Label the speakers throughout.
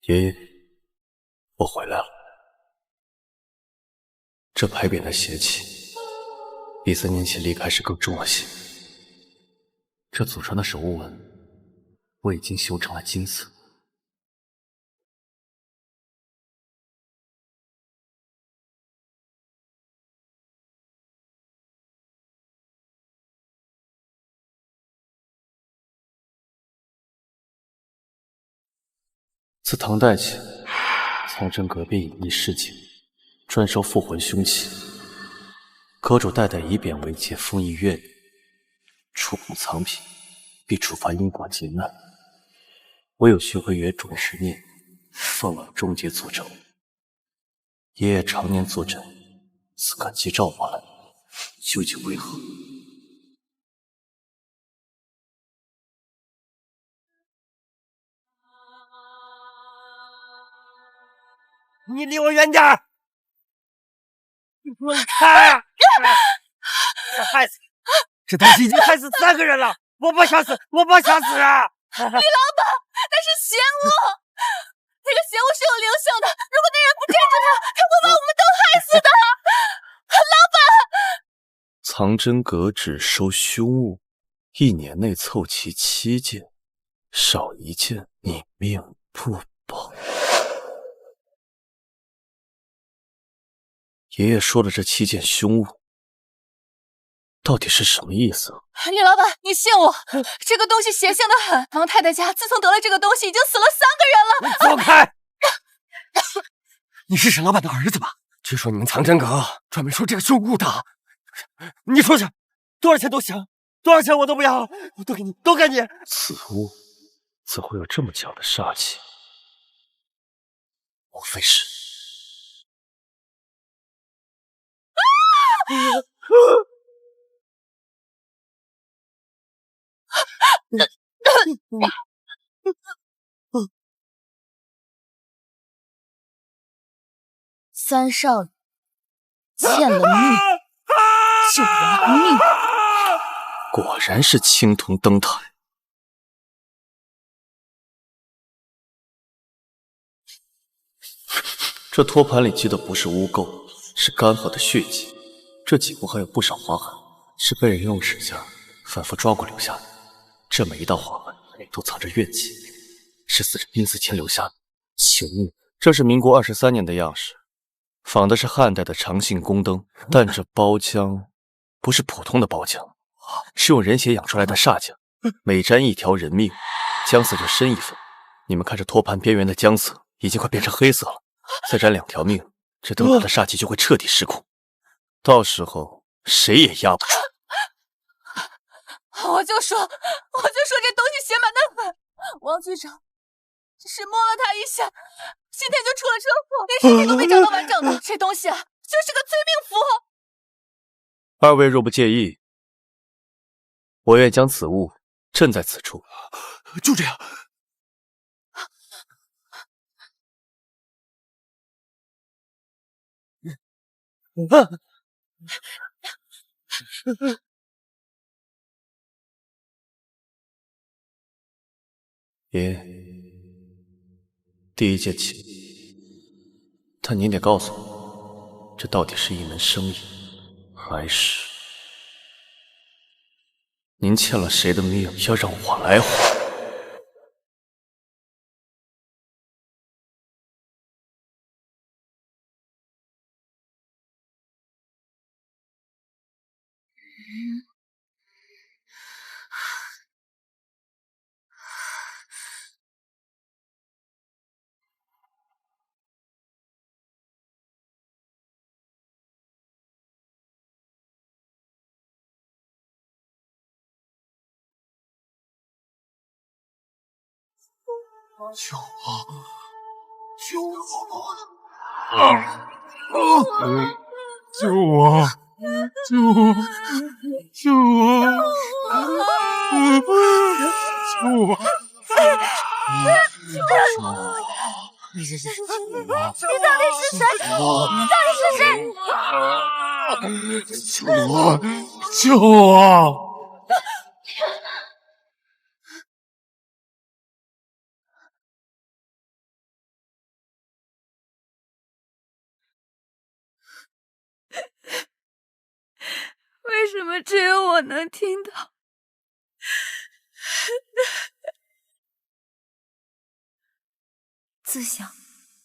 Speaker 1: 爷爷，我回来了。这牌匾的邪气，比3年前离开时更重了些。这祖传的守护纹，我已经修成了金色。自唐代起，藏镇阁便隐匿市井，专收附魂凶器。阁主代代以匾为戒，封印月年，触碰藏品，必触发因果劫难。唯有学会原主的执念，奉了终结诅咒。爷爷常年坐镇，自感激召我来，究竟为何？
Speaker 2: 你离我远点儿！滚开！害死！这东西已经害死3个人了，我不想死，我不想死啊！
Speaker 3: 李老板，那是邪物，那个邪物是有灵性的，如果那人不镇住他，他会把我们都害死的。老板，
Speaker 1: 藏真阁只收凶物，1年内凑齐7件，少1件你命不保。爷爷说的这7件凶物，到底是什么意思？
Speaker 3: 李老板，你信我，这个东西邪性的很。王太太家自从得了这个东西，已经死了3个人了。
Speaker 2: 走开！你是沈老板的儿子吧？据说你们藏真阁专门收这个凶物的。你说是多少钱都行，多少钱我都不要，我都给你，都给你。
Speaker 1: 此物怎会有这么强的煞气？莫非是？3
Speaker 3: 少爷欠了命，就拿命。
Speaker 1: 果然是青铜灯台。这托盘里积的不是污垢，是干涸的血迹。这颈部还有不少划痕，是被人用指甲反复抓过留下的。这每一道划痕都藏着怨气，是死者濒死前留下的。请问，这是民国23年的样式，仿的是汉代的长信宫灯，但这包浆不是普通的包浆，是用人血养出来的煞浆，每沾1条人命，浆色就深1分。你们看这托盘边缘的浆色已经快变成黑色了，再沾2条命，这灯塔的煞气就会彻底失控，到时候谁也压不住。
Speaker 3: 我就说这东西邪门的很。王局长只是摸了他一下，今天就出了车祸，连尸体都没找到完整的。这东西啊，就是个催命符。
Speaker 1: 2位若不介意，我愿将此物镇在此处。
Speaker 2: 就这样。
Speaker 1: 爷，第一件起，但您得告诉我，这到底是一门生意，还是您欠了谁的命，要让我来还？
Speaker 2: 救我！救我！救我！救我！救我！救我！你到底是谁？救我！救我！
Speaker 3: 么只有我能听到？自小，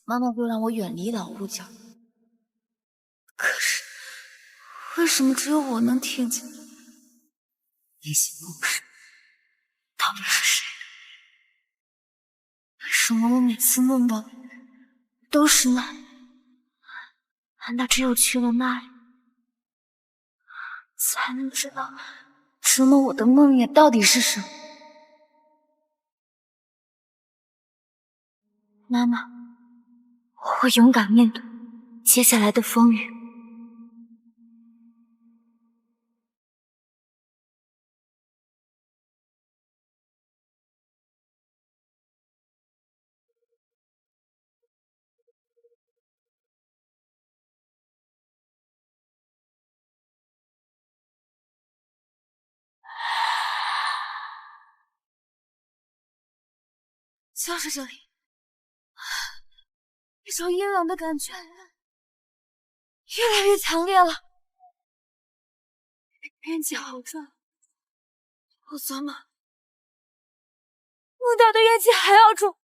Speaker 3: 妈妈就让我远离老物件，可是为什么只有我能听见？那些梦声到底是谁的？为什么我每次梦到的都是那里？难道只有去了那里，才能知道折磨我的梦魇到底是什么？妈妈，我会勇敢面对接下来的风雨。就是这里，一种阴冷的感觉越来越强烈了，怨气好重，我昨晚梦到的怨气还要重。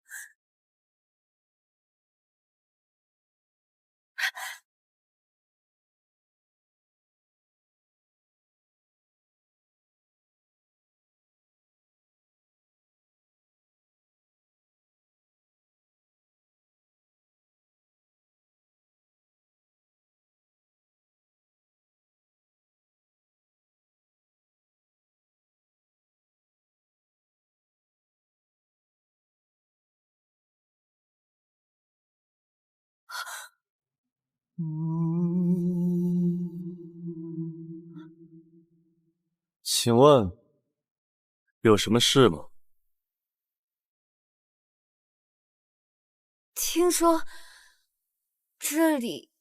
Speaker 1: 请问有什么事吗？
Speaker 3: 听说这里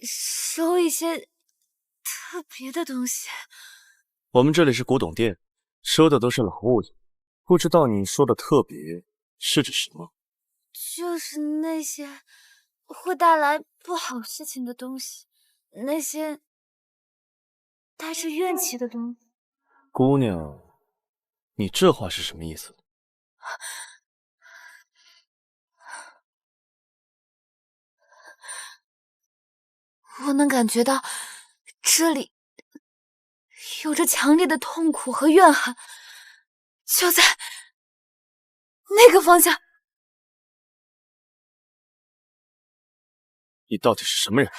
Speaker 3: 收一些特别的东西。
Speaker 1: 我们这里是古董店，收的都是老物件，不知道你说的特别是指什么？
Speaker 3: 就是那些会带来不好事情的东西，那些带着怨气的东西。
Speaker 1: 姑娘，你这话是什么意思？
Speaker 3: 我能感觉到这里有着强烈的痛苦和怨恨，就在那个方向。
Speaker 1: 你到底是什么人？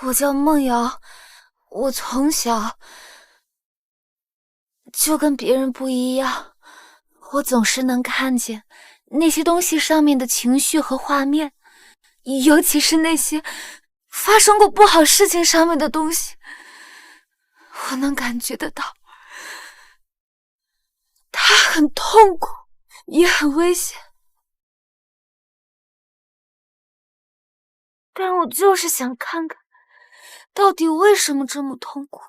Speaker 3: 我叫梦瑶，我从小就跟别人不一样，我总是能看见那些东西上面的情绪和画面，尤其是那些发生过不好事情上面的东西，我能感觉得到，它很痛苦，也很危险。但我就是想看看，到底为什么这么痛苦。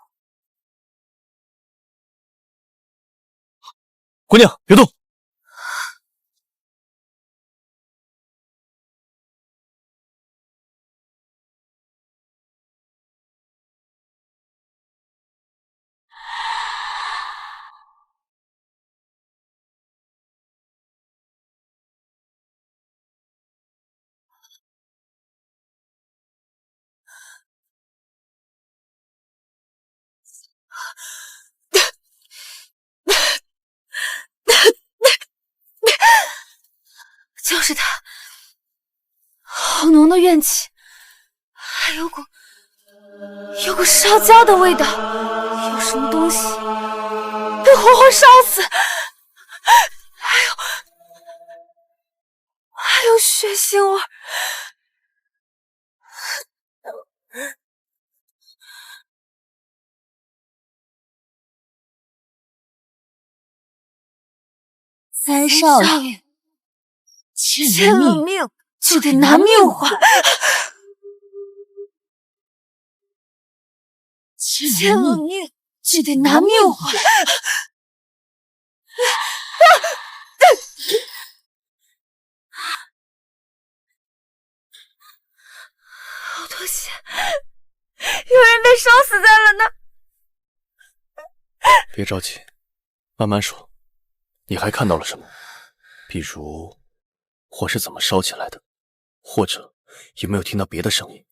Speaker 1: 姑娘，别动！
Speaker 3: 就是他，好浓的怨气，还有股烧焦的味道，有什么东西被活活烧死，还有血腥味。
Speaker 4: 三少爷，
Speaker 3: 欠了命就得拿命还，欠了命就得拿命还。烧死在了那。
Speaker 1: 别着急，慢慢说。你还看到了什么？比如火是怎么烧起来的，或者有没有听到别的声音？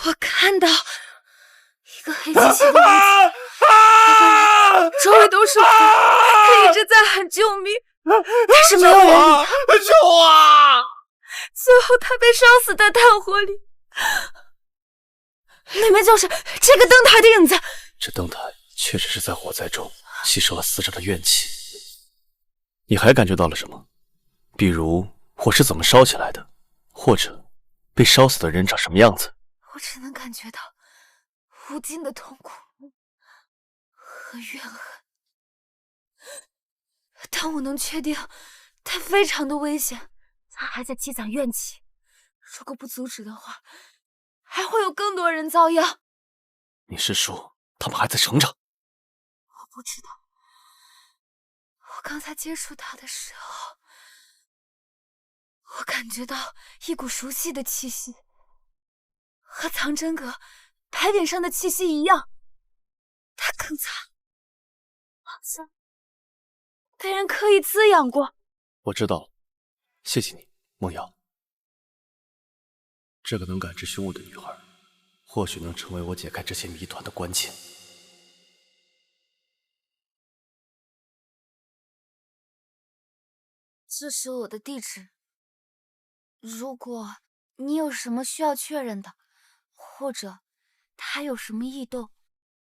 Speaker 3: 我看到一个黑漆漆的屋子，周围都是火，他一直在喊救命，但是没有人理他。
Speaker 2: 救我！
Speaker 3: 最后他被烧死在炭火里，里面就是这个灯台的影子。
Speaker 1: 这灯台确实是在火灾中吸收了死者的怨气。你还感觉到了什么？比如火是怎么烧起来的，或者被烧死的人长什么样子？
Speaker 3: 我只能感觉到无尽的痛苦和怨恨，但我能确定他非常的危险，他还在积攒怨气，如果不阻止的话，还会有更多人遭殃。
Speaker 1: 你是说他们还在成长？
Speaker 3: 我不知道，我刚才接触他的时候，我感觉到一股熟悉的气息，和藏真阁牌匾上的气息一样。他更惨，好像被人刻意滋养过。
Speaker 1: 我知道了，谢谢你，梦瑶。这个能感知凶物的女孩，或许能成为我解开这些谜团的关键。
Speaker 3: 这是我的地址，如果你有什么需要确认的，或者他有什么异动，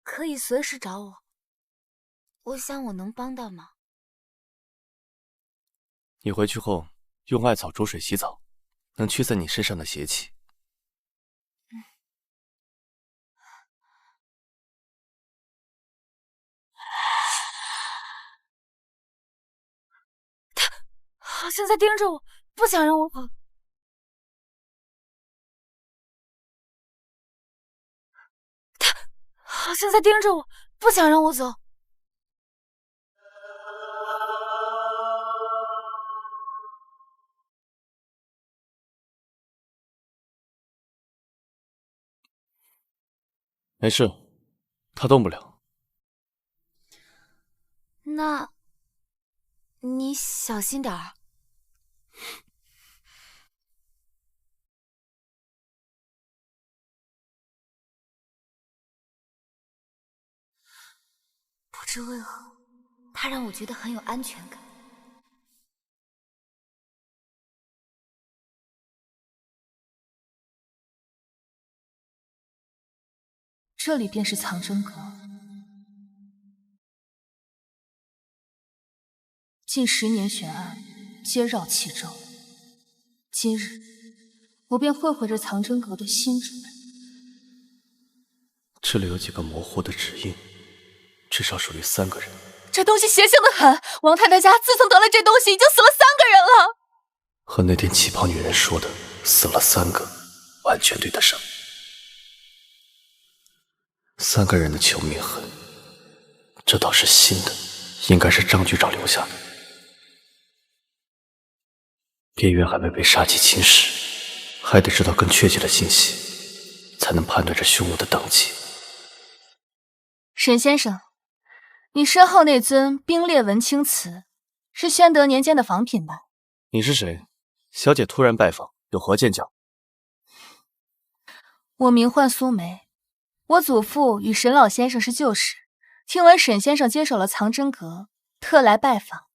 Speaker 3: 可以随时找我。我想我能帮到忙。
Speaker 1: 你回去后用艾草煮水洗澡，能驱散你身上的邪气。
Speaker 3: 好像在盯着我，不想让我跑。他好像在盯着我，不想让我走。
Speaker 1: 没事，他动不了。
Speaker 3: 那你小心点儿。不知为何，他让我觉得很有安全感。
Speaker 4: 这里便是藏真阁。近10年悬案，皆绕其中。今日，我便会会这藏真阁的新主人。
Speaker 1: 这里有几个模糊的指印，至少属于3个人。
Speaker 4: 这东西邪性的很，王太太家自从得了这东西，已经死了3个人了。
Speaker 1: 和那天旗袍女人说的死了3个，完全对得上。3个人的求命痕，这倒是新的，应该是张局长留下的。边缘还没被杀气侵蚀，还得知道更确切的信息，才能判断这凶物的等级。
Speaker 4: 沈先生，你身后那尊冰裂文青瓷，是宣德年间的仿品吧？
Speaker 1: 你是谁？小姐突然拜访，有何见教？
Speaker 4: 我名唤苏梅，我祖父与沈老先生是旧识，听闻沈先生接手了藏真阁，特来拜访。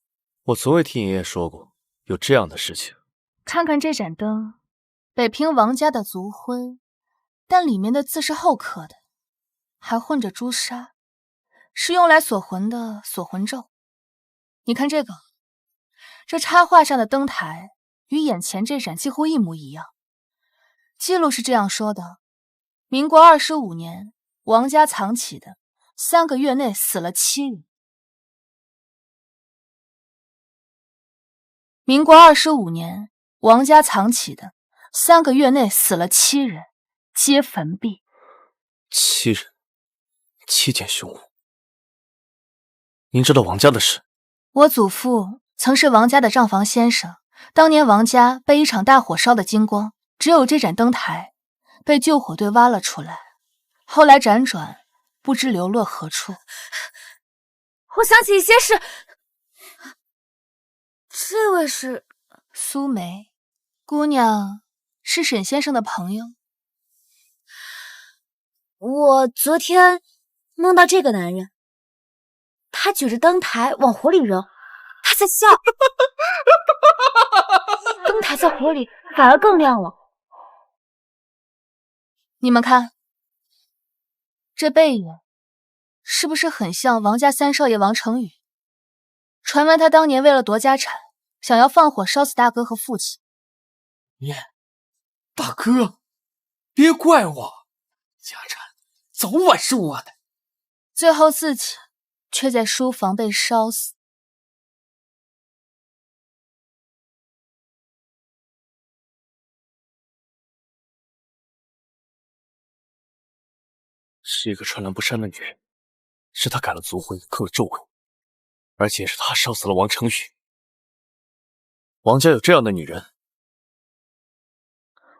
Speaker 1: 我从未听爷爷说过有这样的事情。
Speaker 4: 看看这盏灯，北平王家的族徽，但里面的字是后刻的，还混着朱砂，是用来锁魂的锁魂咒。你看这个，这插画上的灯台与眼前这盏几乎一模一样。记录是这样说的：民国25年，王家藏起的，3个月内死了7人。民国25年，王家藏起的，3个月内死了7人，皆坟壁。
Speaker 1: 7人，7件凶物。您知道王家的事？
Speaker 4: 我祖父曾是王家的账房先生，当年王家被一场大火烧得精光，只有这盏灯台被救火队挖了出来，后来辗转不知流落何处。
Speaker 3: 我想起一些事。这位是
Speaker 4: 苏梅姑娘，是沈先生的朋友。
Speaker 3: 我昨天梦到这个男人，他举着灯台往火里扔，他在笑。灯台在火里反而更亮了。
Speaker 4: 你们看，这背影是不是很像王家三少爷王成宇？传闻他当年为了夺家产，想要放火烧死大哥和父亲。
Speaker 2: 大哥，别怪我，家产早晚是我的。
Speaker 4: 最后自己却在书房被烧死。
Speaker 1: 是一个穿蓝不衫的女人，是她改了族徽，刻了咒纹，而且是她烧死了王成宇。王家有这样的女人？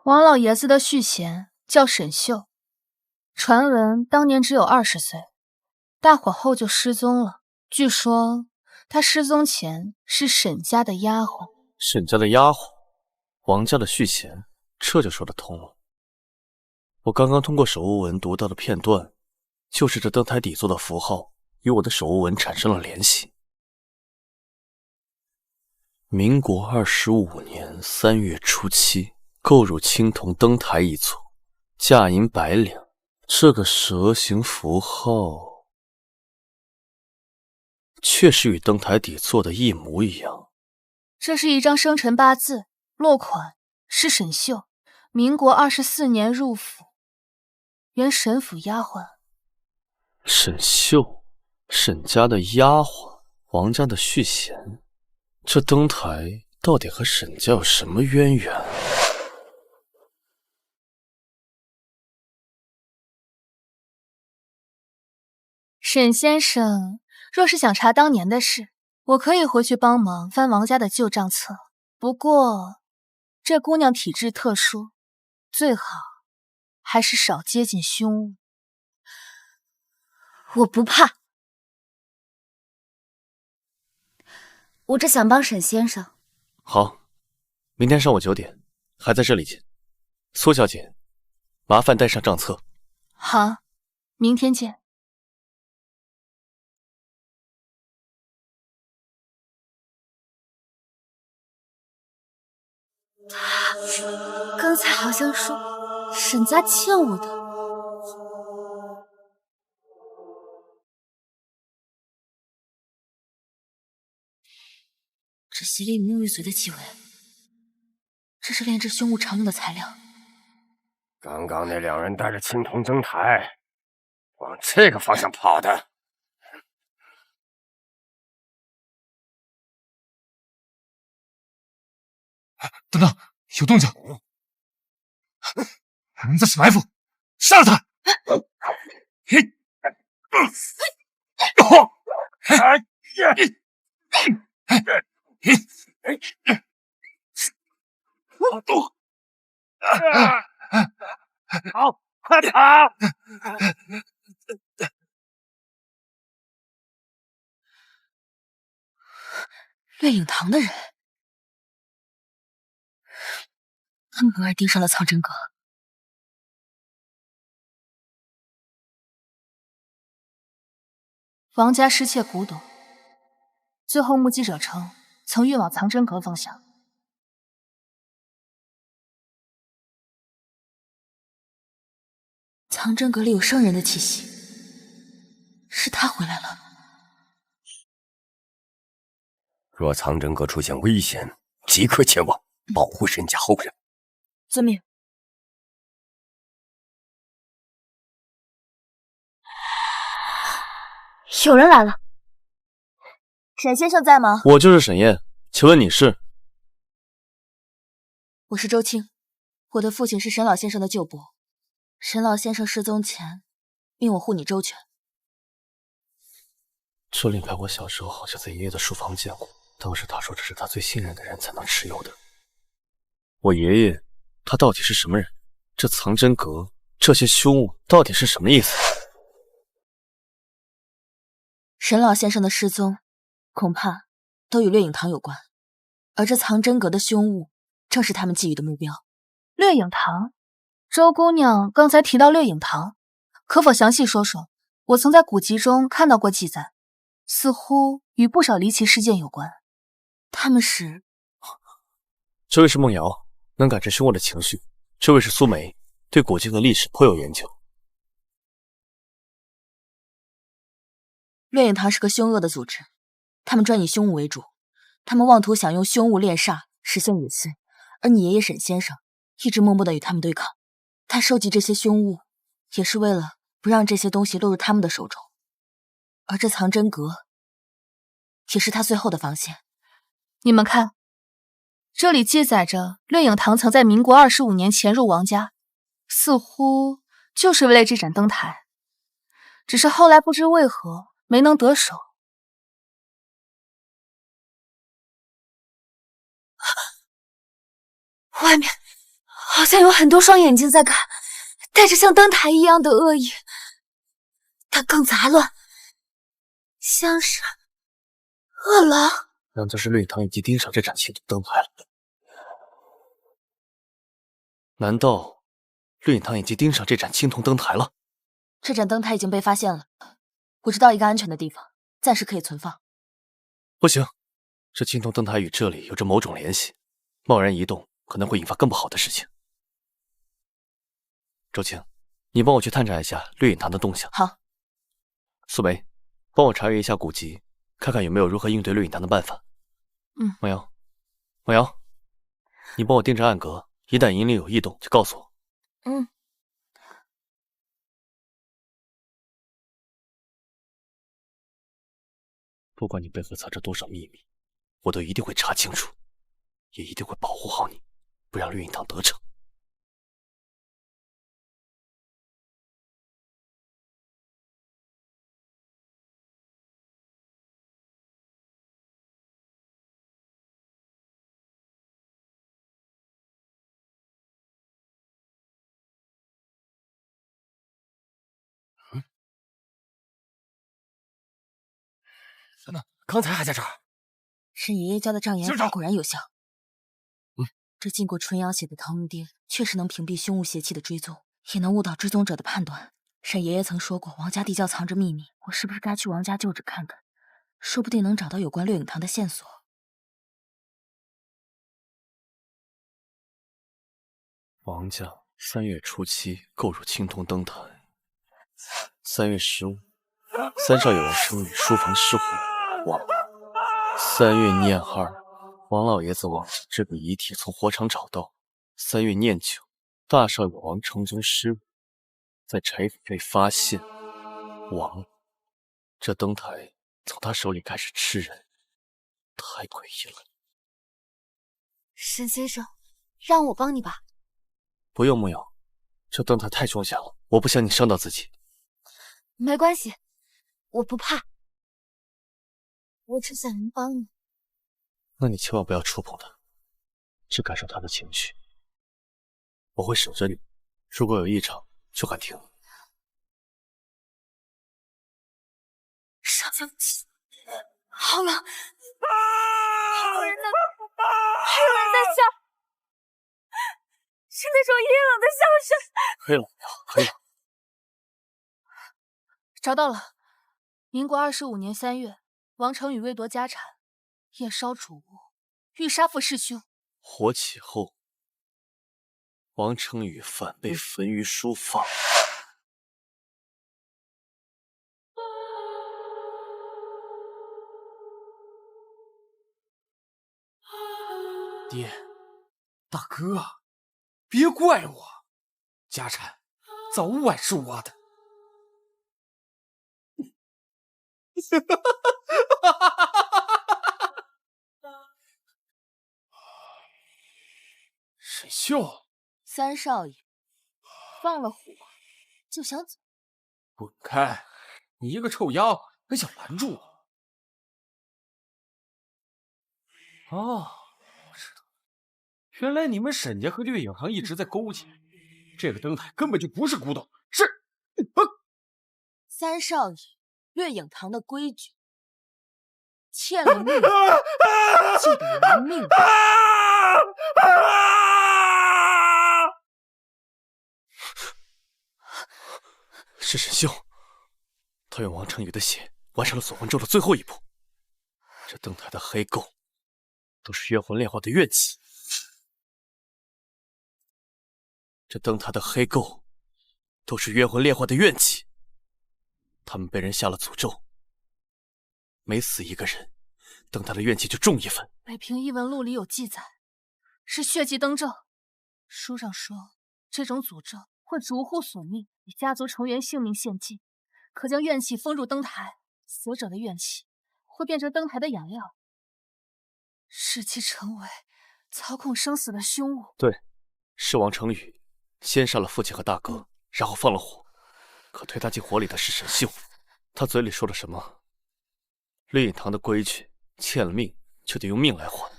Speaker 4: 王老爷子的续弦叫沈秀，传闻当年只有20岁，大火后就失踪了。据说她失踪前是沈家的丫鬟。
Speaker 1: 沈家的丫鬟，王家的续弦，这就说得通了。我刚刚通过手握纹读到的片段，就是这灯台底座的符号与我的手握纹产生了联系。民国25年3月初7，购入青铜灯台一座，价银100两。这个蛇形符号确实与灯台底座的一模一样。
Speaker 4: 这是一张生辰八字，落款是沈秀，民国24年入府，原沈府丫鬟。
Speaker 1: 沈秀，沈家的丫鬟，王家的续弦，这灯台到底和沈家有什么渊源？
Speaker 4: 沈先生，若是想查当年的事，我可以回去帮忙翻王家的旧账册。不过，这姑娘体质特殊，最好还是少接近凶物。
Speaker 3: 我不怕，我只想帮沈先生。
Speaker 1: 好，明天上午9点，还在这里见。苏小姐，麻烦带上账册。
Speaker 4: 好，明天见。
Speaker 3: 刚才好像说沈家欠我的。
Speaker 4: 这邪灵沐浴髓的气味，这是炼制凶物常用的材料。
Speaker 2: 刚刚那2人带着青铜灯台往这个方向跑的。
Speaker 5: 等等，有动静！人在使埋伏，杀了他！
Speaker 2: 跑，快跑！
Speaker 4: 月影堂的人，他们偶尔盯上了藏真阁。王家失窃古董，最后目击者称曾运往藏真阁方向。藏真阁里有圣人的气息，是他回来了。
Speaker 2: 若藏真阁出现危险，即刻前往，保护沈家后人。
Speaker 4: 遵命。
Speaker 3: 有人来了。
Speaker 4: 沈先生在吗？
Speaker 1: 我就是沈燕，请问你是？
Speaker 4: 我是周青，我的父亲是沈老先生的旧伯。沈老先生失踪前，命我护你周全。
Speaker 1: 这令牌我小时候好像在爷爷的书房见过，当时他说这是他最信任的人才能持有的。我爷爷他到底是什么人？这藏真阁这些凶物到底是什么意思？
Speaker 3: 沈老先生的失踪，恐怕都与掠影堂有关，而这藏真阁的凶物，正是他们觊觎的目标。
Speaker 4: 掠影堂，周姑娘刚才提到掠影堂，可否详细说说？我曾在古籍中看到过记载，似乎与不少离奇事件有关。
Speaker 3: 他们是……
Speaker 1: 这位是梦瑶，能感知凶恶的情绪；这位是苏梅，对古镜的历史颇有研究。
Speaker 3: 掠影堂是个凶恶的组织，他们专以凶物为主，他们妄图想用凶物炼煞，实现隐身。而你爷爷沈先生一直默默地与他们对抗，他收集这些凶物，也是为了不让这些东西落入他们的手中。而这藏真阁，也是他最后的防线。
Speaker 4: 你们看，这里记载着掠影堂曾在民国25年潜入王家，似乎就是为了这盏灯台，只是后来不知为何没能得手。
Speaker 3: 外面好像有很多双眼睛在看，带着像灯台一样的恶意，它更杂乱，像是饿狼。
Speaker 1: 难道是掠影堂已经盯上这盏青铜灯台了？难道掠影堂已经盯上这盏青铜灯台了？
Speaker 3: 这盏灯台已经被发现了，我知道一个安全的地方，暂时可以存放。
Speaker 1: 不行，这青铜灯台与这里有着某种联系，贸然移动可能会引发更不好的事情。周青，你帮我去探查一下掠影堂的动向。
Speaker 3: 好。
Speaker 1: 苏梅，帮我查阅一下古籍，看看有没有如何应对掠影堂的办法。梦瑶，梦瑶，你帮我盯着暗格，一旦引领有异动就告诉我。不管你背后藏着多少秘密，我都一定会查清楚，也一定会保护好你，不让掠影堂得逞。
Speaker 2: 等等，刚才还在这儿。
Speaker 3: 沈爷爷教的障眼法果然有效。这浸过纯阳血的腾云巅，确实能屏蔽凶物邪气的追踪，也能误导追踪者的判断。沈爷爷曾说过，王家地窖藏着秘密，我是不是该去王家旧址看看？说不定能找到有关掠影堂的线索。
Speaker 1: 王家3月初7购入青铜灯台，3月15，三少爷王生与书房失火亡。3月念2，王老爷子王这个遗体从火场找到。3月念9，大少爷王成宗失误，在柴府被发现亡了。这灯台从他手里开始吃人，太诡异了。
Speaker 3: 沈先生，让我帮你吧。
Speaker 1: 不用，梦瑶，这灯台太凶险了，我不想你伤到自己。
Speaker 3: 没关系，我不怕，我只想能帮你。
Speaker 1: 那你千万不要触碰它，只感受它的情绪。我会守着你，如果有异常就喊停。
Speaker 3: 上香气，好冷，还有人呢，还有人在笑，是那种阴冷的笑声。
Speaker 1: 可以了，可以了。
Speaker 4: 找到了，民国25年3月，王成宇为夺家产，夜烧主屋，欲杀父弑兄。
Speaker 1: 火起后，王成宇反被焚于书房。
Speaker 5: 爹，大哥，别怪我，家产早晚是我的。沈秀，
Speaker 3: 三少爷放了火就想走？
Speaker 5: 滚开！你一个臭妖还想拦住我？哦，我知道，原来你们沈家和掠影堂一直在勾结。这个灯台根本就不是古董，是……
Speaker 3: 三少爷，
Speaker 4: 月影堂的规矩，欠了命就得还命。
Speaker 1: 是沈秀，他用王成宇的血完成了锁魂咒的最后一步。这灯台的黑垢，都是冤魂炼化的怨气。这灯台的黑垢，都是冤魂炼化的怨气。他们被人下了诅咒，每死一个人，灯台的怨气就重一分。
Speaker 4: 北平异闻录里有记载，是血祭灯咒。书上说，这种诅咒会逐户索命，以家族成员性命献祭，可将怨气封入灯台，死者的怨气会变成灯台的养料，使其成为操控生死的凶物。
Speaker 1: 对，是王成宇先杀了父亲和大哥，然后放了火。可推他进火里的是沈秀，他嘴里说了什么？绿影堂的规矩，欠了命就得用命来还。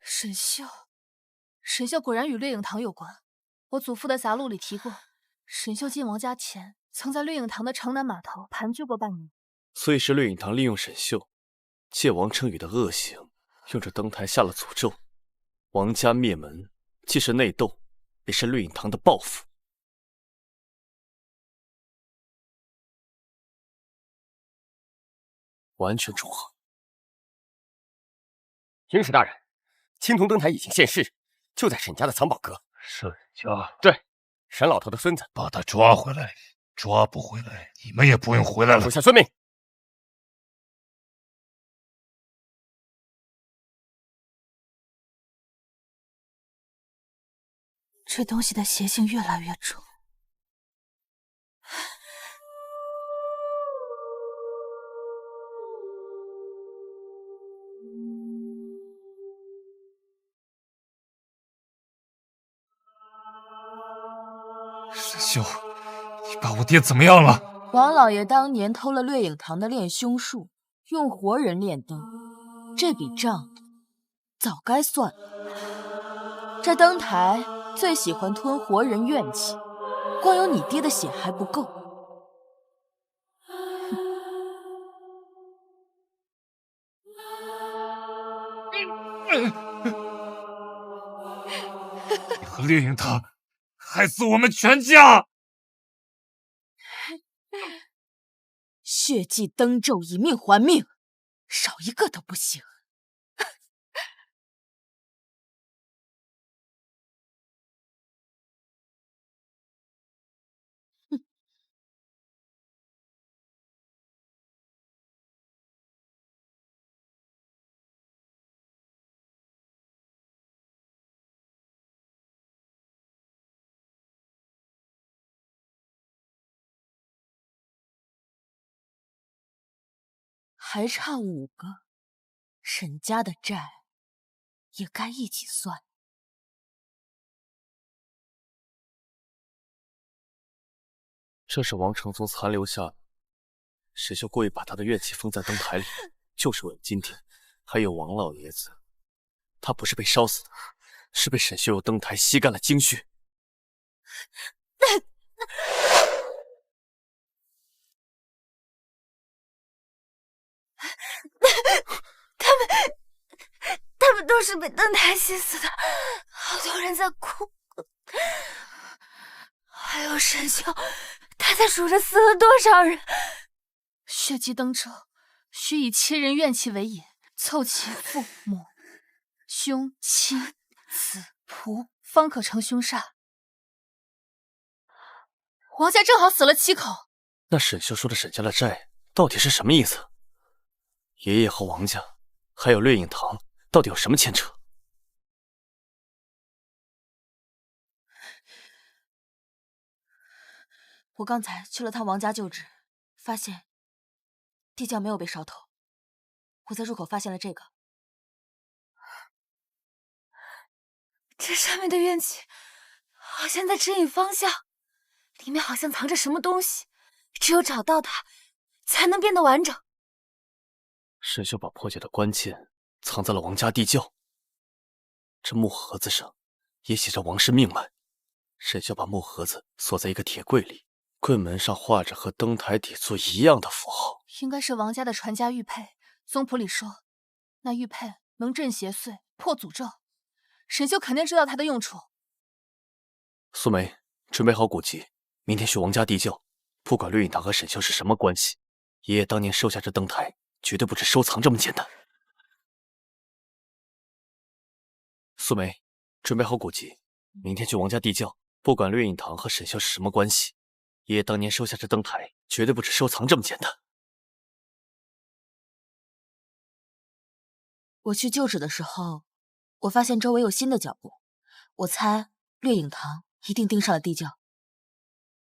Speaker 4: 沈秀果然与绿影堂有关。我祖父的杂录里提过，沈秀进王家前，曾在绿影堂的城南码头盘踞过半年。
Speaker 1: 所以是绿影堂利用沈秀，借王成宇的恶行，用这灯台下了诅咒。王家灭门，既是内斗，也是绿影堂的报复。完全重合。
Speaker 2: 平使大人，青铜灯台已经现世，就在沈家的藏宝阁。
Speaker 6: 沈家？
Speaker 2: 对，沈老头的孙子。
Speaker 6: 把他抓回来，抓不回来，你们也不用回来了。
Speaker 2: 属下遵命。
Speaker 4: 这东西的邪性越来越重。
Speaker 6: 沈秀，你把我爹怎么样了？
Speaker 7: 王老爷当年偷了掠影堂的炼凶术，用活人炼灯，这笔账早该算了。这灯台最喜欢吞活人怨气，光有你爹的血还不够。
Speaker 6: 你和猎影堂害死我们全家！
Speaker 7: 血祭灯咒，以命还命，少一个都不行。还差5个，沈家的债也该一起算。
Speaker 1: 这是王承宗残留下的，沈秀故意把他的怨气封在灯台里，就是为了今天。还有王老爷子，他不是被烧死的，是被沈秀用灯台吸干了精血。
Speaker 3: 他们都是被灯台吸死的，好多人在哭。还有沈秀，他在数着死了多少人。
Speaker 4: 血祭灯咒需以亲人怨气为引，凑齐父母、兄、妻、子、仆，方可成凶煞。王家正好死了7口。
Speaker 1: 那沈秀说的沈家的债到底是什么意思？爷爷和王家，还有掠影堂，到底有什么牵扯？
Speaker 7: 我刚才去了趟王家旧址，发现地窖没有被烧透。我在入口发现了这个，
Speaker 3: 这上面的怨气好像在指引方向，里面好像藏着什么东西，只有找到它，才能变得完整。
Speaker 1: 沈秀把破解的关键藏在了王家地窖，这木盒子上也写着王氏命脉。沈秀把木盒子锁在一个铁柜里，柜门上画着和灯台底座一样的符号。
Speaker 4: 应该是王家的传家玉佩。宗谱里说，那玉佩能镇邪祟、破诅咒，沈修肯定知道它的用处。
Speaker 1: 苏梅，准备好古籍，明天去王家地窖。不管绿影堂和沈修是什么关系，爷爷当年收下这灯台，绝对不止收藏这么简单。苏梅，准备好古籍，明天去王家地窖。不管绿影堂和沈修是什么关系，爷爷当年收下这灯台，绝对不止收藏这么简单。
Speaker 7: 我去旧址的时候，我发现周围有新的脚步，我猜掠影堂一定盯上了地窖。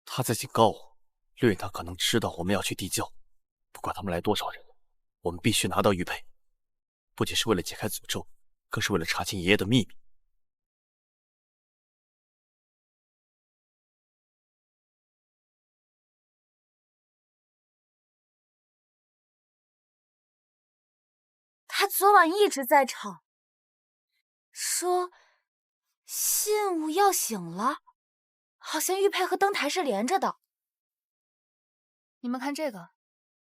Speaker 1: 他在警告我，绿影堂可能知道我们要去地窖，不管他们来多少人，我们必须拿到玉佩，不仅是为了解开诅咒，更是为了查清爷爷的秘密。
Speaker 3: 他昨晚一直在吵，说信物要醒了，好像玉佩和灯台是连着的。
Speaker 4: 你们看这个，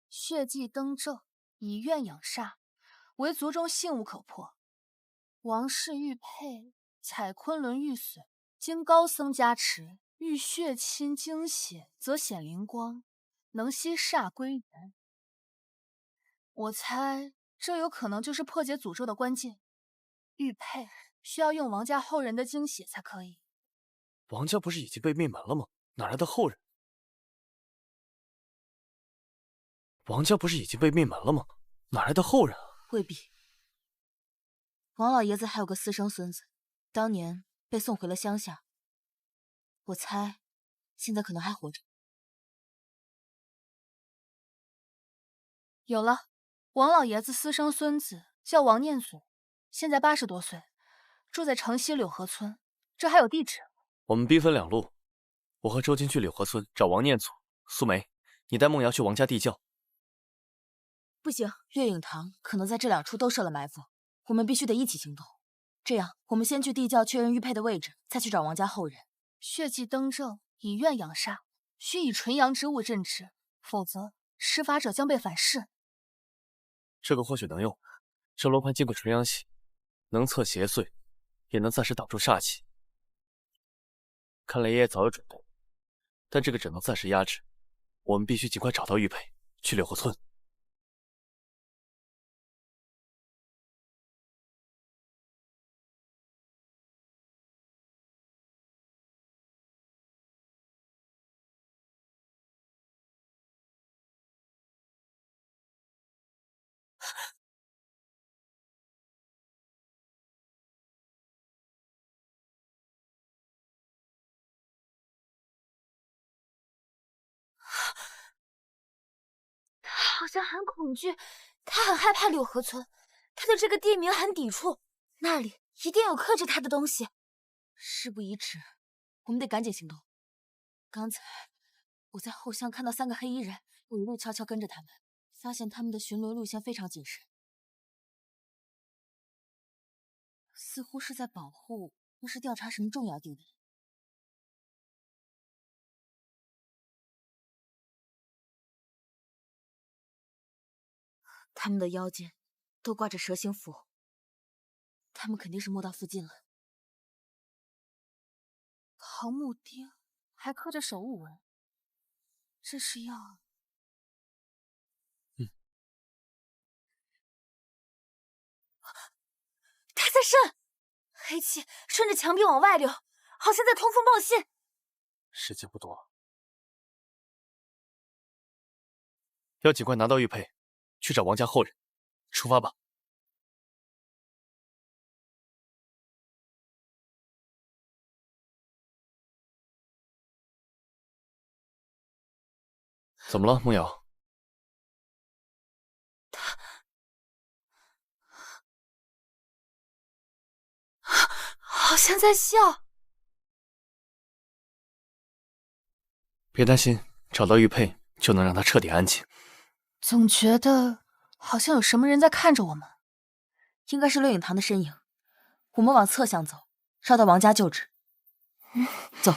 Speaker 4: 血祭灯咒，以怨养煞，为族中信物可破。王氏玉佩，采昆仑玉髓，经高僧加持，遇血亲精血，则显灵光，能吸煞归元。我猜这有可能就是破解诅咒的关键。玉佩需要用王家后人的精血才可以。
Speaker 1: 王家不是已经被灭门了吗？哪来的后人？王家不是已经被灭门了吗？哪来的后人啊？
Speaker 7: 未必。王老爷子还有个私生孙子，当年被送回了乡下。我猜，现在可能还活着。
Speaker 4: 有了，王老爷子私生孙子叫王念祖，现在80多岁，住在城西柳河村，这还有地址。
Speaker 1: 我们兵分两路，我和周金去柳河村找王念祖，苏梅，你带梦瑶去王家地窖。
Speaker 7: 不行，掠影堂可能在这2处都设了埋伏，我们必须得一起行动。这样，我们先去地窖确认玉佩的位置，再去找王家后人。
Speaker 4: 血祭灯咒，以怨养煞，需以纯阳之物镇之，否则施法者将被反噬。
Speaker 1: 这个或许能用，这罗盘经过纯阳洗，能测邪祟，也能暂时挡住煞气。看来爷爷早有准备，但这个只能暂时压制。我们必须尽快找到玉佩，去柳河村。
Speaker 3: 好像很恐惧，他很害怕柳河村，他对这个地名很抵触，那里一定有克制他的东西。
Speaker 7: 事不宜迟，我们得赶紧行动。刚才我在后巷看到3个黑衣人，我一路悄悄跟着他们，发现他们的巡逻路线非常谨慎，似乎是在保护或是调查什么重要地位。他们的腰间都挂着蛇形符，他们肯定是摸到附近了。
Speaker 4: 桃木钉还刻着手物纹，这是要……
Speaker 3: 他在渗，黑气顺着墙壁往外流，好像在通风报信。
Speaker 1: 时间不多了，要尽快拿到玉佩，去找王家后人。出发吧。怎么了，梦瑶？
Speaker 3: 好像在笑。
Speaker 1: 别担心，找到玉佩就能让他彻底安静。
Speaker 4: 总觉得好像有什么人在看着我们。
Speaker 7: 应该是掠影堂的身影。我们往侧巷走，绕到王家旧址。走。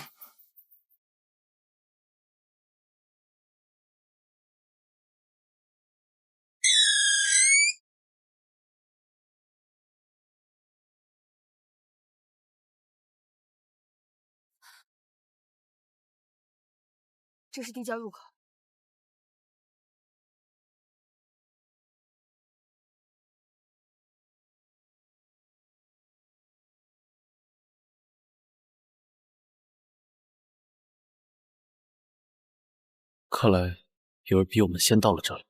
Speaker 7: 这是地窖入口。
Speaker 1: 看来有人比我们先到了这里。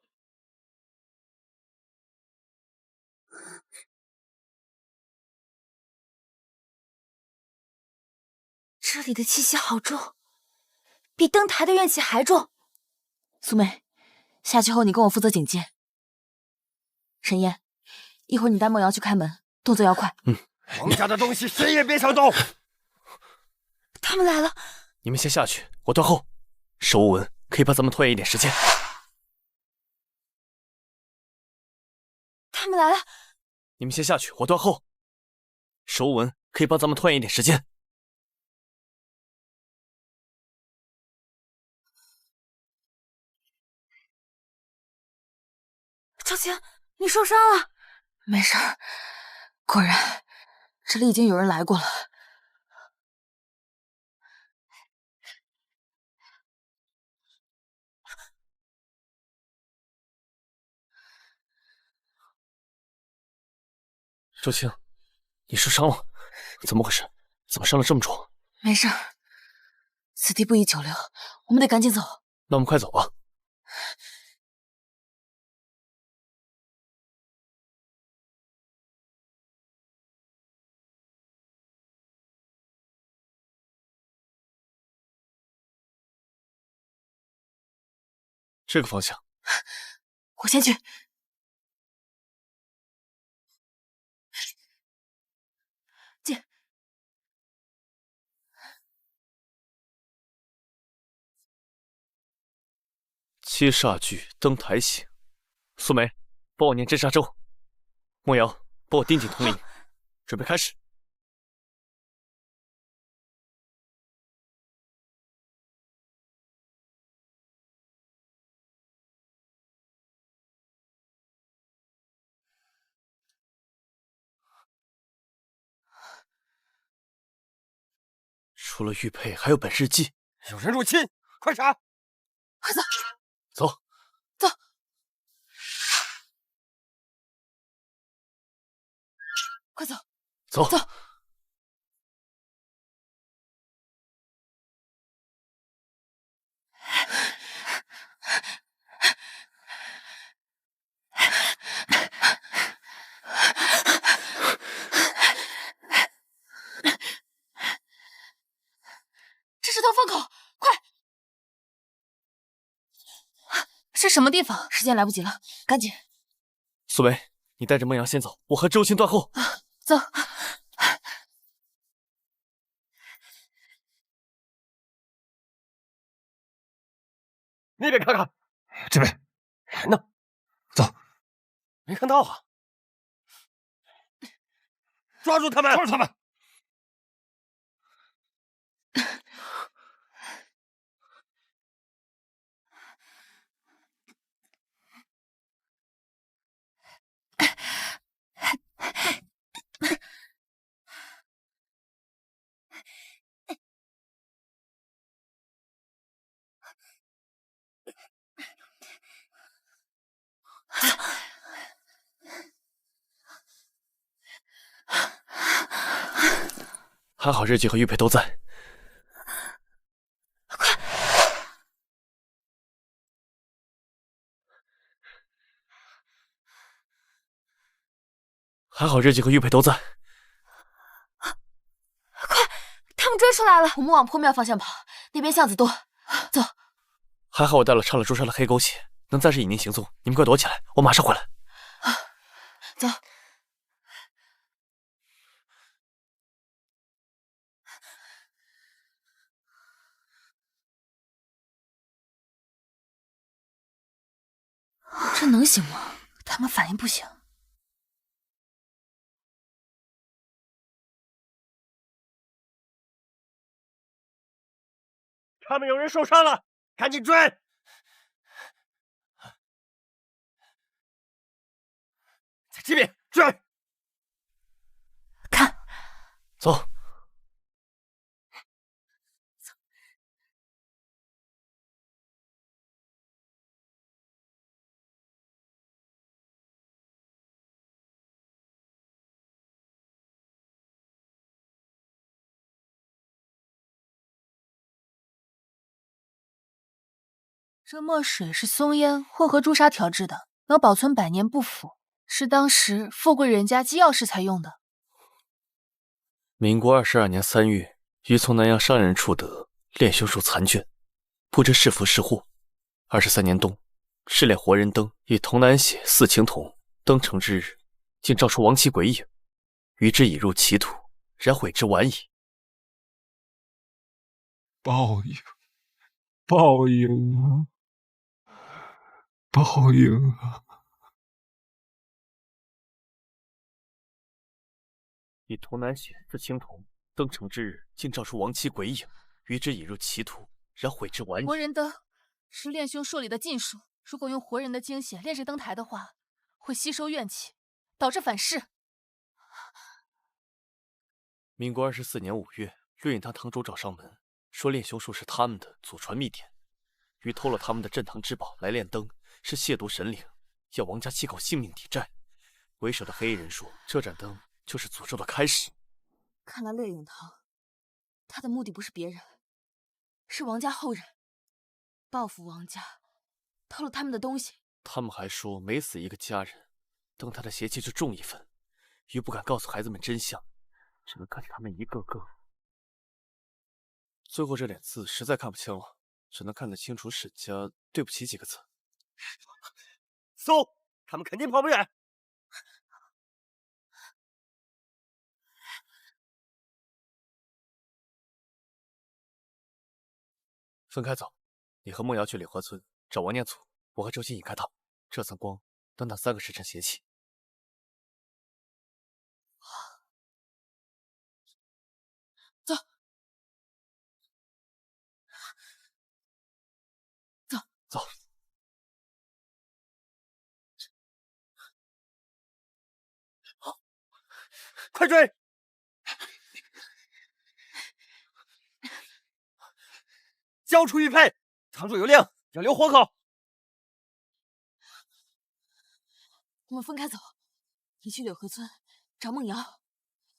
Speaker 3: 这里的气息好重，比灯台的怨气还重。
Speaker 7: 苏梅，下去后你跟我负责警戒。沈烟，一会儿你带梦瑶去开门，动作要快。
Speaker 2: 王家的东西谁也别想动。
Speaker 3: 他们来了，
Speaker 1: 你们先下去，我断后。手无文可以帮咱们拖延一点时间。
Speaker 3: 他们来了，
Speaker 1: 你们先下去，我断后。手无文可以帮咱们拖延一点时间。
Speaker 3: 秋晴，你受伤了？
Speaker 7: 没事儿，果然，这里已经有人来过了。
Speaker 1: 周青，你受伤了？怎么回事？怎么伤得这么重？
Speaker 7: 没事儿，此地不宜久留，我们得赶紧走。
Speaker 1: 那我们快走吧。这个方向，
Speaker 7: 我先去。进。
Speaker 1: 七煞剧登台行。苏梅，帮我念镇煞咒。梦瑶，帮我盯紧铜铃。准备开始。除了玉佩，还有本日记。
Speaker 2: 有人入侵，快查！
Speaker 7: 快走！
Speaker 1: 走，
Speaker 7: 走！快走！
Speaker 1: 走！
Speaker 7: 走！这是通风口，快！
Speaker 4: 是什么地方？
Speaker 7: 时间来不及了，赶紧！
Speaker 1: 苏梅，你带着梦瑶先走，我和周青断后。
Speaker 4: 走。
Speaker 2: 那边看看，
Speaker 6: 这边
Speaker 2: 人呢？
Speaker 6: 走，
Speaker 2: 没看到啊！抓住他们！
Speaker 6: 抓住他们！
Speaker 1: 还好日记和玉佩都在。
Speaker 3: 快！
Speaker 1: 还好日记和玉佩都在。
Speaker 3: 快！他们追出来了！
Speaker 7: 我们往破庙方向跑，那边巷子多。走。
Speaker 1: 还好我带了唱了朱砂的黑枸杞，能暂时隐匿行踪。你们快躲起来，我马上回来。
Speaker 7: 走。这能行吗？他们反应不行。
Speaker 2: 他们有人受伤了，赶紧追！在这边追！
Speaker 7: 看，
Speaker 1: 走。
Speaker 4: 这墨水是松烟混合朱砂调制的，能保存百年不腐，是当时富贵人家机要时才用的。
Speaker 1: 民国22年3月，于从南阳商人处得炼凶术残卷，不知是福是祸。23年冬，试炼活人灯以童男血似青铜，登城之日，竟照出亡妻鬼影，于之已入歧途，然悔之晚矣。
Speaker 6: 报应，报应啊！报应啊！
Speaker 1: 以童男血似青铜，登城之日，竟照出亡妻鬼影，于之已入歧途，然悔之晚矣。
Speaker 4: 活人灯是炼凶术里的禁术，如果用活人的精血炼制灯台的话，会吸收怨气，导致反噬。
Speaker 1: 民国24年5月，绿影堂堂主找上门，说炼凶术是他们的祖传秘典，于偷了他们的镇堂之宝来炼灯，是亵渎神灵，要王家7口性命抵债。为首的黑衣人说，这盏灯就是诅咒的开始。
Speaker 7: 看来烈影堂，他的目的不是别人，是王家后人，报复王家，偷了他们的东西。
Speaker 1: 他们还说，每死一个家人，灯台的邪气就重1分。于不敢告诉孩子们真相，只能看着他们一个个。最后这点字实在看不清了，只能看得清楚沈家对不起几个字。
Speaker 2: 搜，他们肯定跑不远。
Speaker 1: 分开走，你和梦瑶去领河村找王念祖，我和周青引开他，这层光能挡3个时辰邪气。
Speaker 7: 走，走，
Speaker 1: 走。
Speaker 2: 快追！交出玉佩，堂主有令，要留活口。
Speaker 7: 我们分开走，你去柳河村找梦瑶，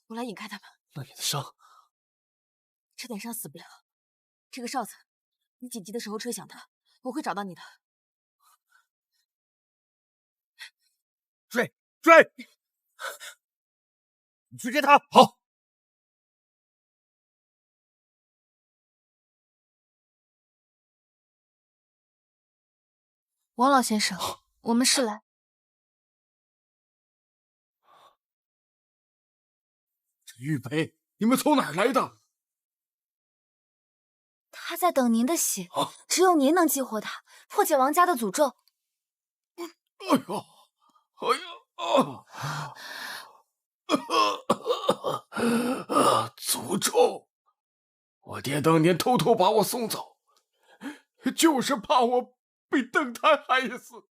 Speaker 7: 我来引开他们。
Speaker 1: 那你的伤？
Speaker 7: 这点伤死不了。这个哨子，你紧急的时候吹响它，我会找到你的。
Speaker 2: 追！追！你去追他。
Speaker 6: 好。
Speaker 4: 王老先生，我们是来。
Speaker 6: 这玉佩，你们从哪儿来的？
Speaker 3: 他在等您的血，只有您能激活他，破解王家的诅咒。
Speaker 6: 哎呦，诅咒！我爹当年偷偷把我送走，就是怕我被灯台害死。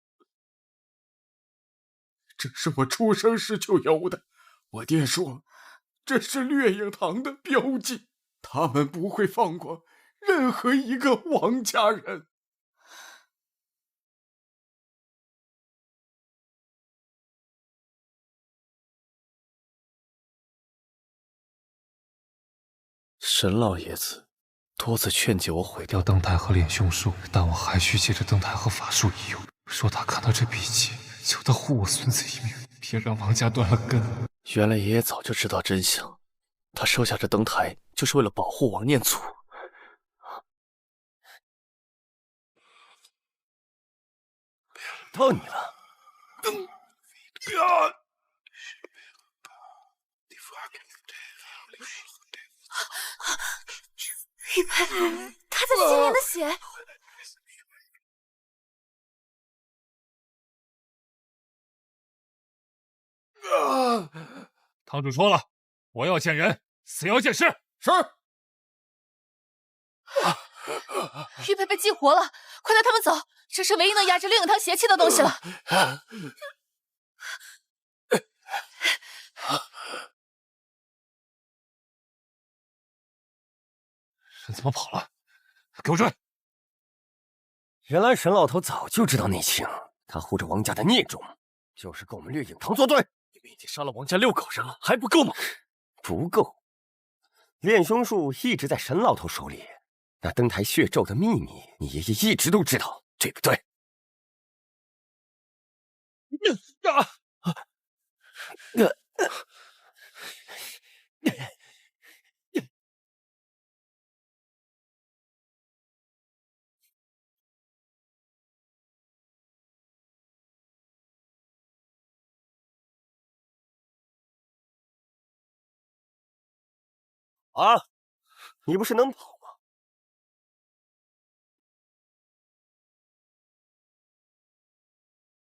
Speaker 6: 这是我出生时就有的。我爹说，这是掠影堂的标记，他们不会放过任何一个王家人。
Speaker 1: 沈老爷子多次劝诫我毁掉
Speaker 6: 掉灯台和炼凶术，但我还需借着灯台和法术一用。说他看到这笔记，求他护我孙子一命，别让王家断了根。
Speaker 1: 原来爷爷早就知道真相，他收下这灯台就是为了保护王念祖。
Speaker 2: 到你了。
Speaker 3: 玉佩，他在吸您的血。
Speaker 6: 堂主说了，我要见人，死要见尸。是。
Speaker 4: 玉佩被激活了，快带他们走！这是唯一能压制烈影堂邪气的东西了。
Speaker 6: 人怎么跑了？给我追！
Speaker 2: 原来沈老头早就知道内情，他护着王家的孽种，就是跟我们掠影堂作对。
Speaker 1: 你们已经杀了王家6口人了，还不够吗？
Speaker 2: 不够。炼凶术一直在沈老头手里，那灯台血咒的秘密，你爷爷一直都知道，对不对？啊，你不是能跑吗？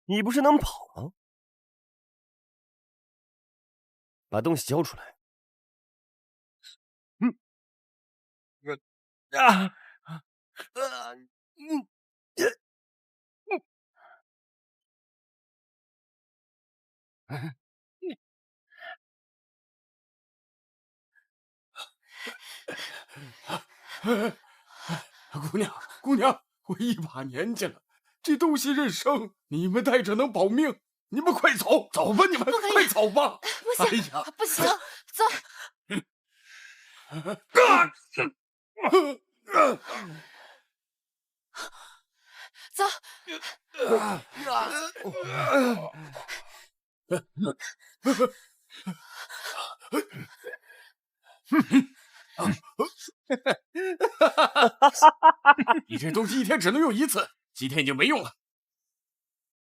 Speaker 2: 你不是能跑吗？把东西交出来！
Speaker 6: 姑娘，姑娘，我一把年纪了，这东西认生，你们带着能保命。你们快走，走吧，你们快走吧！
Speaker 3: 不行，
Speaker 6: 哎呀，
Speaker 3: 不行，走。走。
Speaker 6: 你这东西一天只能用一次，今天已经没用了。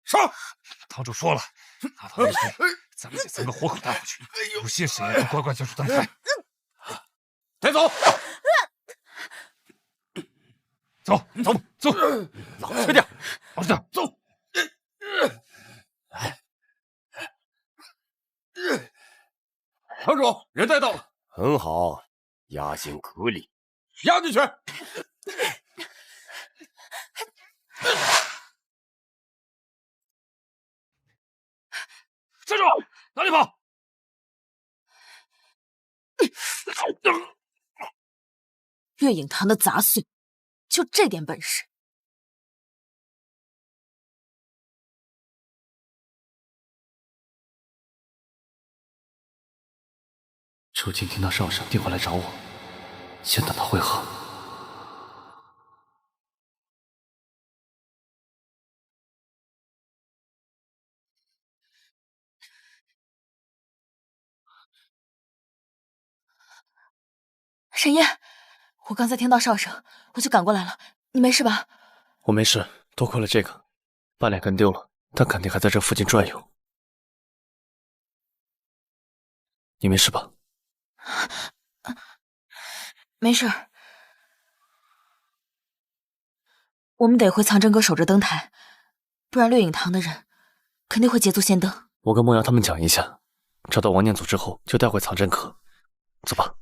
Speaker 6: 上！
Speaker 5: 堂主说了，拿到那天，咱们得3个活口带回去。不信谁也能乖乖交出灯台。
Speaker 6: 带走！
Speaker 5: 走走走，
Speaker 2: 老实点，
Speaker 5: 老实点，
Speaker 6: 走！堂主，人带到了。
Speaker 2: 很好，押进壳里。
Speaker 6: 押进去。
Speaker 5: 站住！哪里跑？
Speaker 7: 月影堂的杂碎，就这点本事？
Speaker 1: 楚清听到少商电话来找我，先等他会合。
Speaker 7: 沈夜，我刚才听到哨声，我就赶过来了。你没事吧？
Speaker 1: 我没事，多亏了这个，把脸跟丢了，但肯定还在这附近转悠。你没事吧？
Speaker 7: 没事。我们得回藏真阁守着灯台，不然掠影堂的人肯定会捷足先登。
Speaker 1: 我跟梦瑶他们讲一下，找到王念祖之后就带回藏真阁。走吧。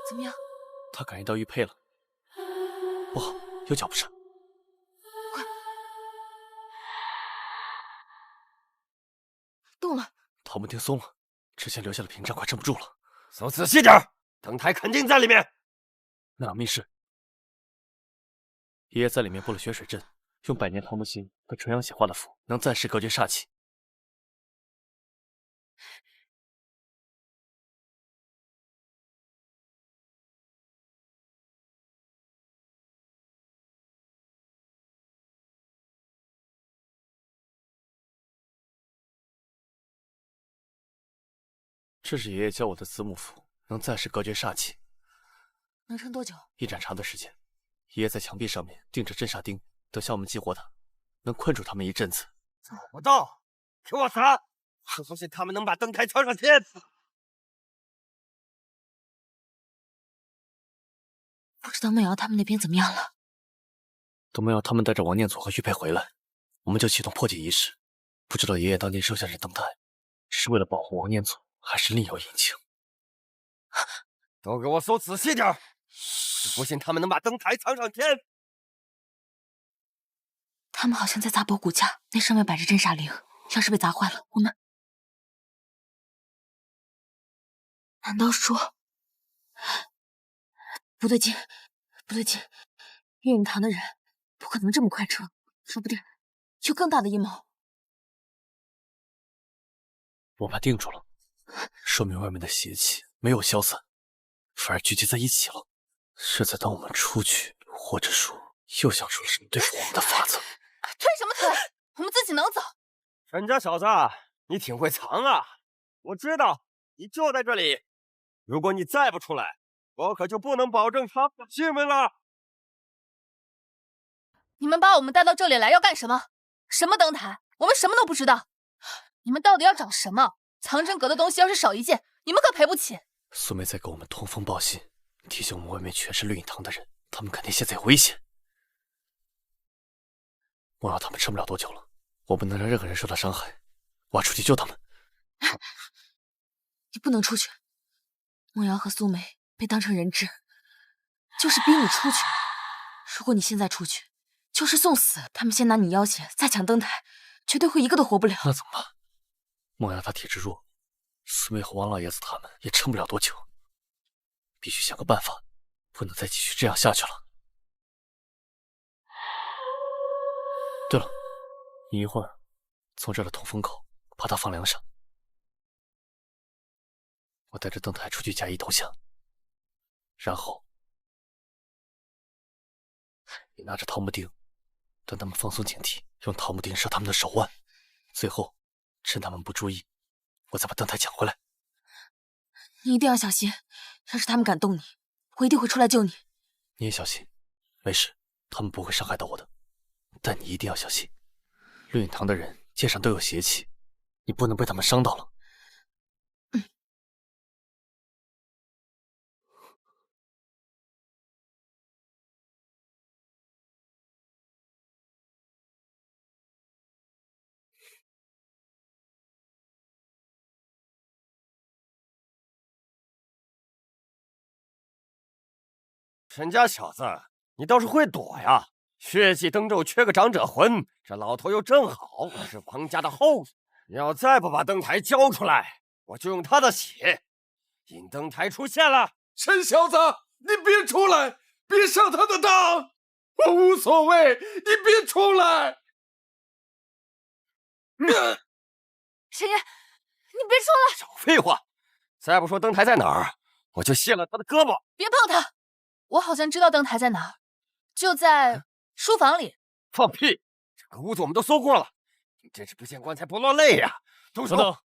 Speaker 7: 怎么样？
Speaker 1: 他感应到玉佩了，不好，有脚步声。
Speaker 7: 动了！
Speaker 1: 桃木钉松了，之前留下的屏障快撑不住了。
Speaker 2: 搜仔细点，灯台肯定在里面。
Speaker 1: 那密室，爷爷在里面布了血水阵，用百年桃木心和纯阳显化的符，能暂时隔绝煞气。这是爷爷教我的子母符，能暂时隔绝煞气。
Speaker 7: 能撑多久
Speaker 1: ？1盏茶的时间。爷爷在墙壁上面钉着镇煞钉，等下我们激活它，能困住他们一阵子。
Speaker 2: 做不到！给我撒！我相信他们能把灯台藏上天。
Speaker 7: 不知道梦瑶他们那边怎么样了？
Speaker 1: 等梦瑶他们带着王念祖和玉佩回来，我们就启动破解仪式。不知道爷爷当年收下这灯台，是为了保护王念祖，还是另有隐情？
Speaker 2: 都给我搜仔细点！不信他们能把灯台藏上天！
Speaker 7: 他们好像在砸博古架，那上面摆着镇煞铃，要是被砸坏了，我们……难道说……不对劲，不对劲！月影堂的人不可能这么快撤，说不定有更大的阴谋。
Speaker 1: 我把定住了，说明外面的邪气没有消散，反而聚集在一起了，是在等我们出去，或者说又想出了什么对付我们的法子。
Speaker 4: 推什么推？我们自己能走。
Speaker 2: 沈家小子，你挺会藏啊！我知道你就在这里。如果你再不出来，我可就不能保证他的性命了。
Speaker 4: 你们把我们带到这里来要干什么？什么灯台？我们什么都不知道。你们到底要找什么？藏真阁的东西要是少一件，你们可赔不起。
Speaker 1: 苏梅在给我们通风报信，提醒我们外面全是绿影堂的人，他们肯定现在有危险。我要他们撑不了多久了，我不能让任何人受到伤害，我要出去救他们。
Speaker 7: 你不能出去。梦瑶和苏梅被当成人质，就是逼你出去。如果你现在出去，就是送死。他们先拿你要挟，再抢灯台，绝对会一个都活不了。
Speaker 1: 那怎么办？梦瑶她体质弱，苏梅和王老爷子他们也撑不了多久，必须想个办法，不能再继续这样下去了。对了，你一会儿从这儿的通风口把它放梁上，我带着灯台出去假意投降，然后你拿着桃木钉，等他们放松警惕，用桃木钉射他们的手腕，最后趁他们不注意，我再把灯台抢回来。
Speaker 7: 你一定要小心，要是他们敢动你，我一定会出来救你。
Speaker 1: 你也小心，没事，他们不会伤害到我的。但你一定要小心，绿影堂的人肩上都有邪气，你不能被他们伤到了。
Speaker 2: 沈家小子，你倒是会躲呀！血祭登咒缺个长者魂，这老头又正好是王家的后裔。你要再不把灯台交出来，我就用他的血引灯台出现了。
Speaker 6: 沈小子，你别出来，别上他的当，我无所谓，你别出来。
Speaker 4: 沈爷，你别出来！
Speaker 2: 少废话！再不说灯台在哪儿，我就卸了他的胳膊。
Speaker 4: 别碰他！我好像知道灯台在哪儿，就在书房里。
Speaker 2: 放屁！整个屋子我们都搜过了，你真是不见棺材不落泪呀！动手！
Speaker 1: 等等，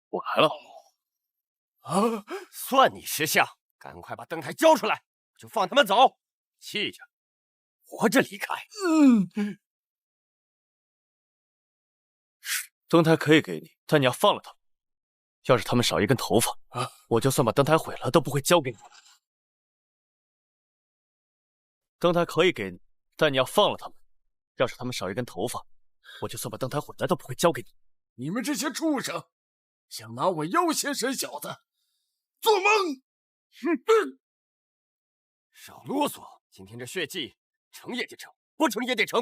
Speaker 1: 我来了。
Speaker 2: 啊！算你识相，赶快把灯台交出来，我就放他们走。记着，活着离开。
Speaker 1: 灯台可以给你，但你要放了他们。要是他们少一根头发，我就算把灯台毁了都不会交给你。灯台可以给你，但你要放了他们。要是他们少一根头发，我就算把灯台毁了都不会交给你。
Speaker 6: 你们这些畜生，想拿我要挟沈小子，做梦！
Speaker 2: 少啰嗦！今天这血祭成也得成，不成也得成。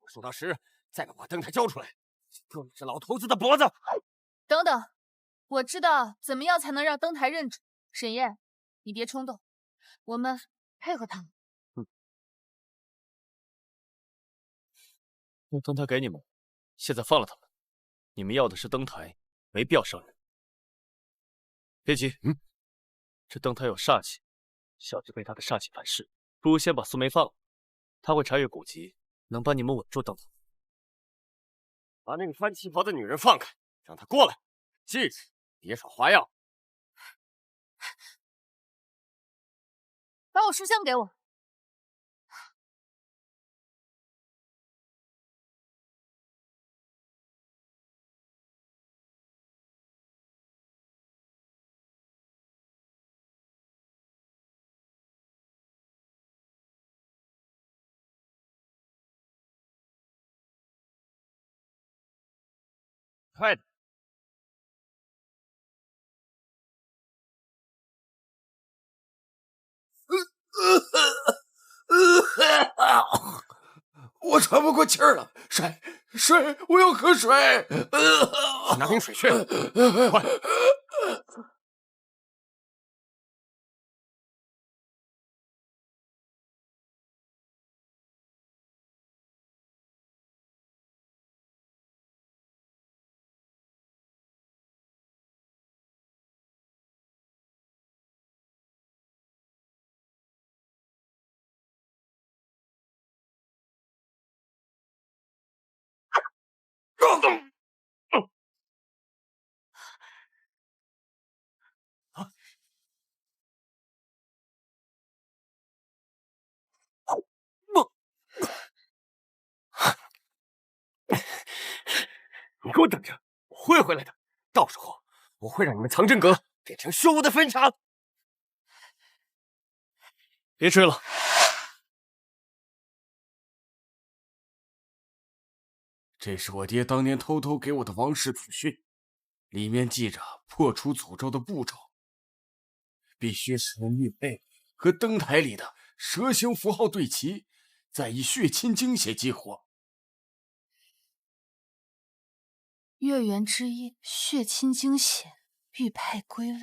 Speaker 2: 我说到10，再不把灯台交出来，割了这老头子的脖子！
Speaker 4: 等等，我知道怎么样才能让灯台认主。沈烨，你别冲动，我们配合他们。
Speaker 1: 那灯台给你们，现在放了他们。你们要的是灯台，没必要伤人。别急，这灯台有煞气，小姐被他的煞气反噬，不如先把苏梅放了，他会查阅古籍，能帮你们稳住灯台。
Speaker 2: 把那个穿旗袍的女人放开，让她过来。记着，别耍花样。
Speaker 4: 把我书香给我。
Speaker 2: 快点！
Speaker 6: 我喘不过气儿了，水，我要喝水。
Speaker 2: 去拿瓶水去，快！你给我等着，我会回来的。到时候我会让你们藏真阁变成虚无的坟场。
Speaker 1: 别追了，
Speaker 6: 这是我爹当年偷偷给我的王室祖训，里面记着破除诅咒的步骤，必须使用玉佩和灯台里的蛇形符号对齐，再以血亲精血激活。
Speaker 4: 月圆之夜，血亲精血，玉佩归位。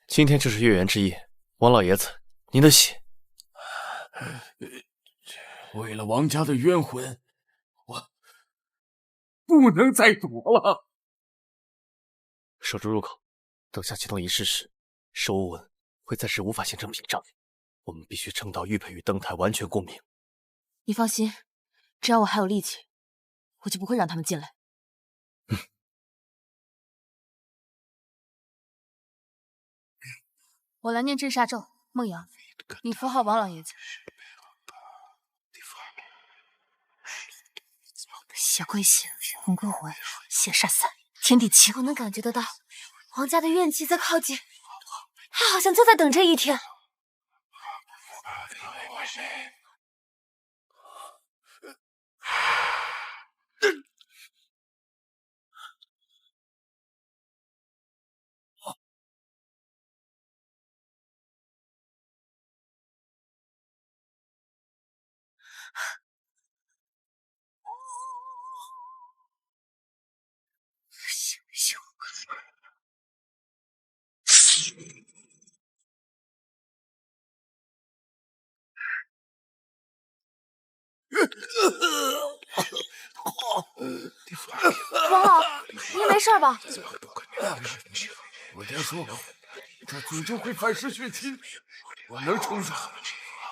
Speaker 1: 今天就是月圆之夜，王老爷子，您的血。
Speaker 6: 为了王家的冤魂，我不能再躲了。
Speaker 1: 守住入口，等下启动仪式时，寿无纹会暂时无法形成屏障。我们必须撑到玉佩与灯台完全共鸣。
Speaker 7: 你放心，只要我还有力气，我就不会让他们进来。
Speaker 4: 我来念镇煞咒，梦瑶，你符号王老爷子。
Speaker 3: 血归血，魂归魂，血煞散，天地齐。我能感觉得到，王家的怨气在靠近，他好像就在等这一天。王老，您没事吧？
Speaker 6: 我爹说，这诅咒会反噬血亲，我能撑住，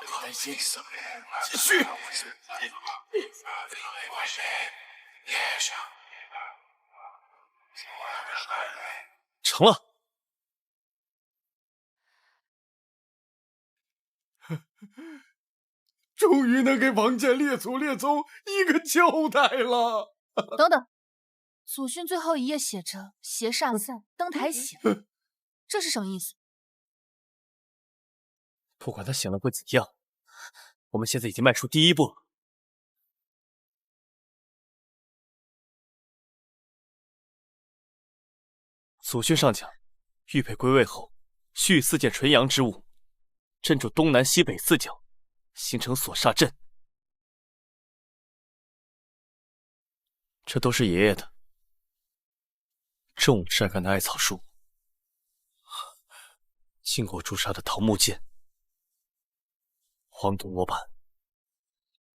Speaker 6: 别担心，继续。
Speaker 1: 成了。
Speaker 6: 终于能给王家列祖列宗一个交代了。
Speaker 4: 等等，祖训最后一页写着“邪煞散，灯台醒”，这是什么意思？
Speaker 1: 不管他醒了会怎样，我们现在已经迈出第一步了。祖训上讲，玉佩归位后，蓄4件纯阳之物，镇住东南西北4角，形成锁煞阵。这都是爷爷的重晒干的艾草树，经过朱砂的桃木剑，黄铜罗盘，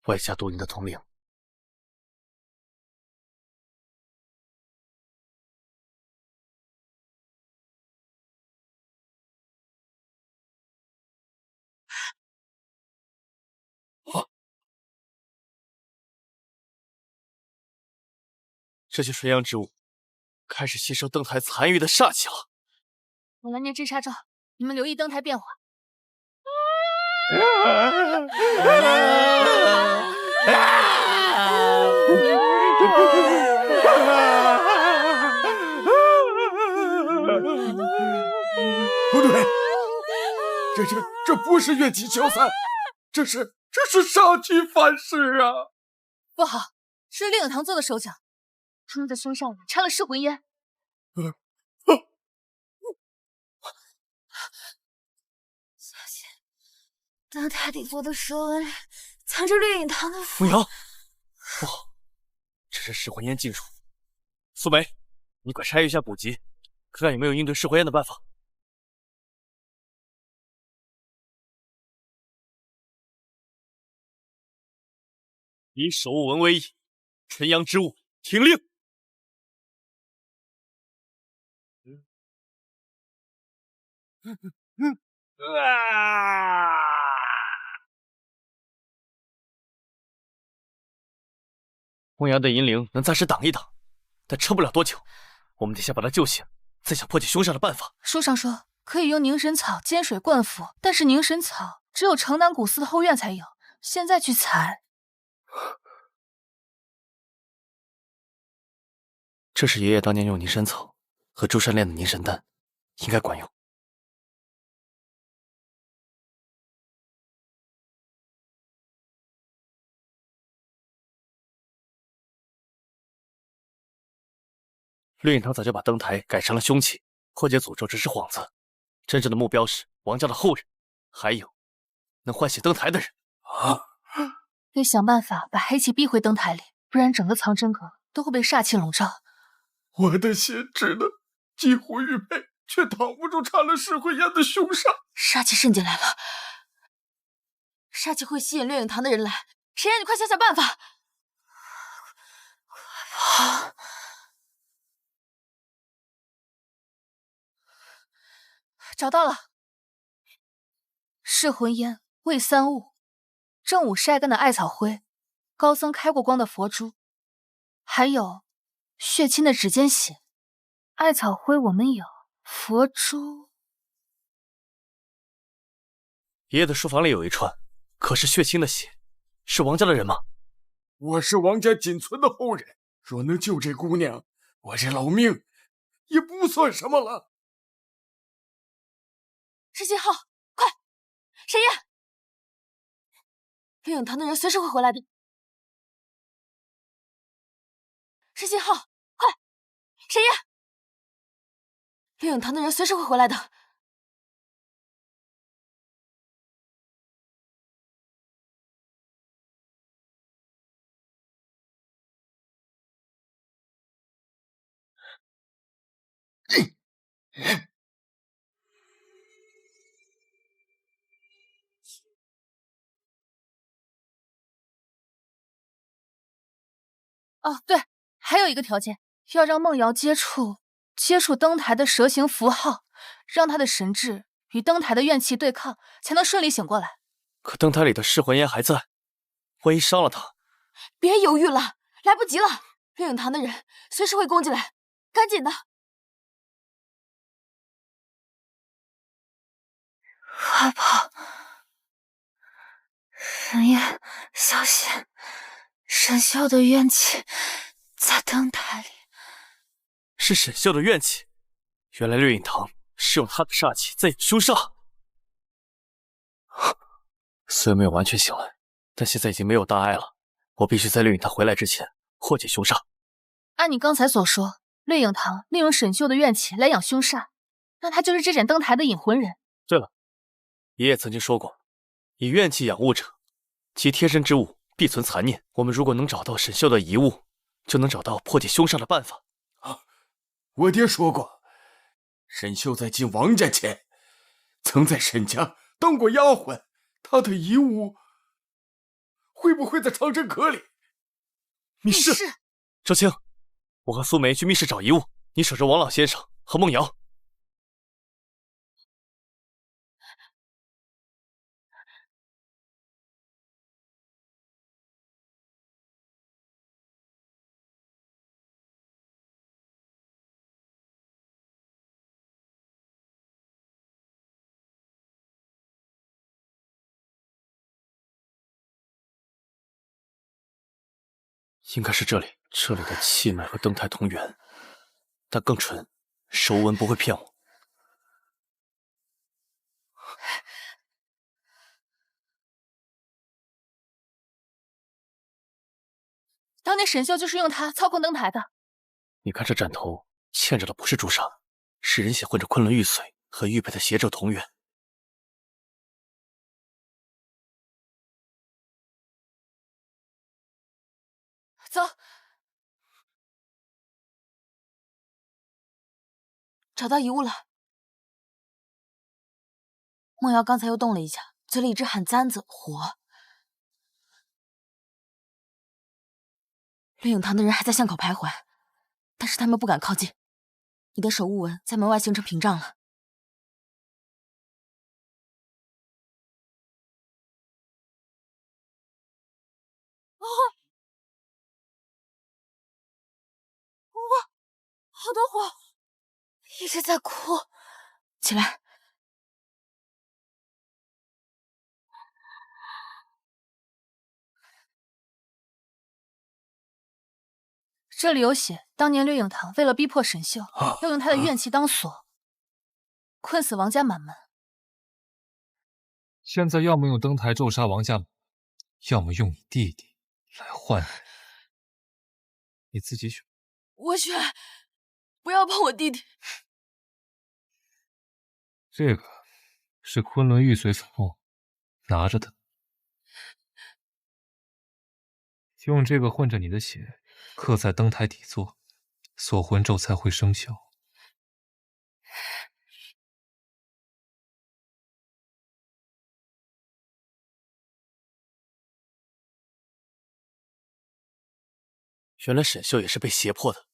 Speaker 1: 外加多年的铜铃。这些纯阳之物开始吸收灯台残余的煞气了。
Speaker 4: 我来念镇煞咒，你们留意灯台变化。
Speaker 6: 不对，这不是怨气消散，这是煞气反噬啊！
Speaker 4: 不好，是令影堂做的手脚，他们的身上掺了噬魂烟。
Speaker 3: 小心，灯台底座的蛇纹里藏着绿影堂的符。
Speaker 1: 慕瑶，不好，这是噬魂烟进入。苏梅，你快拆一下古籍，看看有没有应对噬魂烟的办法。以守物文为宜，纯阳之物，听令。红阳的银铃能暂时挡一挡，但撑不了多久。我们得先把他救醒，再想破解凶煞的办法。
Speaker 4: 书上说可以用凝神草煎水灌服，但是凝神草只有城南古寺的后院才有，现在去采。
Speaker 1: 这是爷爷当年用凝神草和朱山炼的凝神丹，应该管用。绿影堂早就把灯台改成了凶器，破解诅咒只是幌子，真正的目标是王家的后人，还有能唤醒灯台的人。
Speaker 4: 得想办法把黑气逼回灯台里，不然整个藏真阁都会被煞气笼罩。
Speaker 5: 我的心只能几乎玉佩，却挡不住缠了噬魂烟的凶煞。
Speaker 7: 煞气渗进来了，煞气会吸引烈影堂的人来，谁让你快想想办法！
Speaker 4: 快跑！找到了，噬魂烟、魏三物、正午晒干的艾草灰、高僧开过光的佛珠，还有血亲的指尖血。艾草灰我们有，佛珠……
Speaker 1: 爷爷的书房里有一串，可是血亲的血，是王家的人吗？
Speaker 5: 我是王家仅存的后人，若能救这姑娘，我这老命也不算什么了。
Speaker 7: 是信号，快！沈夜，烈影堂的人随时会回来的。是信号，快！沈夜，烈影堂的人随时会回来的。
Speaker 4: 哦，对，还有一个条件，要让梦瑶接触灯台的蛇形符号，让他的神智与灯台的怨气对抗，才能顺利醒过来。
Speaker 1: 可灯台里的噬魂烟还在，万一伤了他……
Speaker 7: 别犹豫了，来不及了！烈影堂的人随时会攻进来，赶紧的！
Speaker 3: 快跑！沈夜，小心！沈秀的怨气在灯台里。
Speaker 1: 是沈秀的怨气，原来绿影堂是用他的煞气在演凶煞。虽然没有完全醒来，但现在已经没有大碍了。我必须在绿影堂回来之前破解凶煞。
Speaker 4: 按你刚才所说，绿影堂利用沈秀的怨气来养凶煞，那他就是这盏灯台的引魂人。
Speaker 1: 对了，爷爷曾经说过，以怨气养物者，其贴身之物必存残念。我们如果能找到沈秀的遗物，就能找到破解凶煞的办法。
Speaker 5: 我爹说过，沈秀在进王家前，曾在沈家当过丫鬟，她的遗物会不会在藏真阁里？
Speaker 1: 密室。周青，我和苏梅去密室找遗物，你守着王老先生和梦瑶。应该是这里，这里的气脉和灯台同源，但更纯，手纹不会骗我。
Speaker 4: 当年沈秀就是用它操控灯台的。
Speaker 1: 你看这斩头嵌着的不是朱砂，是人血混着昆仑玉髓和玉佩的邪咒同源。
Speaker 4: 走。
Speaker 7: 找到遗物了。梦瑶刚才又动了一下，嘴里一直喊簪子火。绿影堂的人还在巷口徘徊，但是他们不敢靠近。你的守护纹在门外形成屏障了。
Speaker 3: 好多火，一直在哭。
Speaker 7: 起来。
Speaker 4: 这里有写，当年掠影堂为了逼迫沈秀，要用他的怨气当锁，困死王家满门。
Speaker 8: 现在要么用灯台咒杀王家，要么用你弟弟来换你，你自己选。
Speaker 7: 我选，不要碰我弟弟。
Speaker 8: 这个是昆仑玉髓粉末，拿着的，用这个混着你的血，刻在灯台底座，锁魂咒才会生效。
Speaker 1: 原来沈秀也是被胁迫的，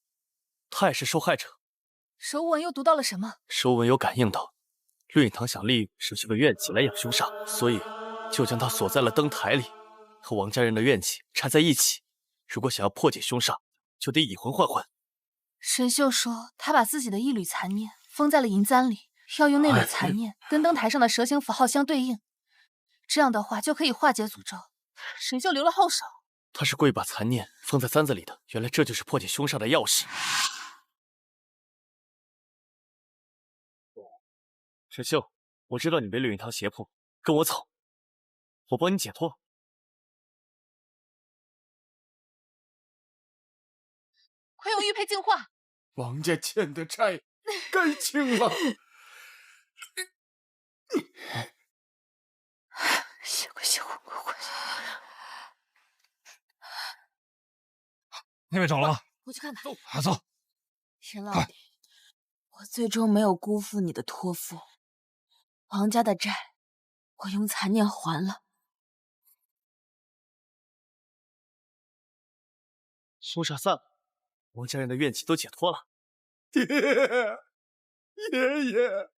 Speaker 1: 他也是受害者。
Speaker 4: 守纹又读到了什么？
Speaker 1: 守纹有感应到，绿影堂想利用沈秀的怨气来养凶煞，所以就将他锁在了灯台里，和王家人的怨气缠在一起。如果想要破解凶煞，就得以魂换魂。
Speaker 4: 沈秀说，他把自己的一缕残念封在了银簪里，要用那缕残念跟灯台上的蛇形符号相对应，这样的话就可以化解诅咒。沈秀留了后手。
Speaker 1: 他是故意把残念封在簪子里的，原来这就是破解凶煞的钥匙。沈秀，我知道你被绿影堂胁迫，跟我走，我帮你解脱。
Speaker 4: 快用玉佩净化！
Speaker 5: 王家欠的债该清了。
Speaker 3: 血鬼血魂鬼魂。
Speaker 8: 那边找了吗？
Speaker 7: 我去看看。
Speaker 8: 走。
Speaker 7: 沈老弟，我最终没有辜负你的托付，王家的债，我用残念还了。
Speaker 1: 凶煞散了，王家人的怨气都解脱了。
Speaker 5: 爷爷，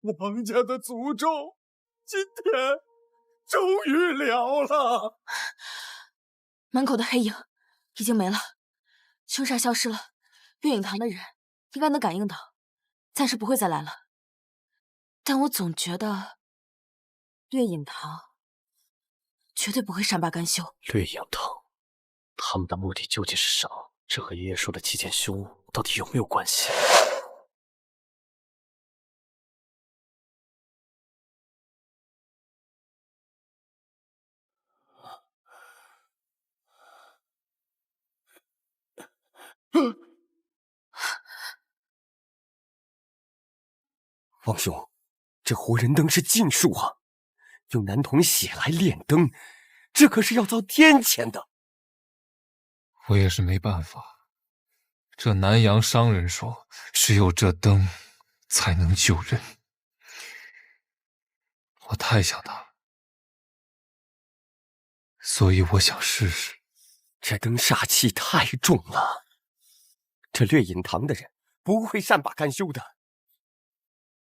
Speaker 5: 王家的诅咒今天终于了了。
Speaker 7: 门口的黑影已经没了，凶煞消失了，月影堂的人应该能感应到，暂时不会再来了。但我总觉得月影堂绝对不会善罢甘休。
Speaker 1: 绿影堂，他们的目的究竟是啥？这和爷爷说的7件凶物到底有没有关系？
Speaker 2: 王兄，这活人灯是禁术啊，用男童血来炼灯，这可是要遭天谴的。
Speaker 8: 我也是没办法，这南阳商人说，只有这灯才能救人。我太想他了，所以我想试试。
Speaker 2: 这灯煞气太重了，这掠影堂的人不会善罢甘休的。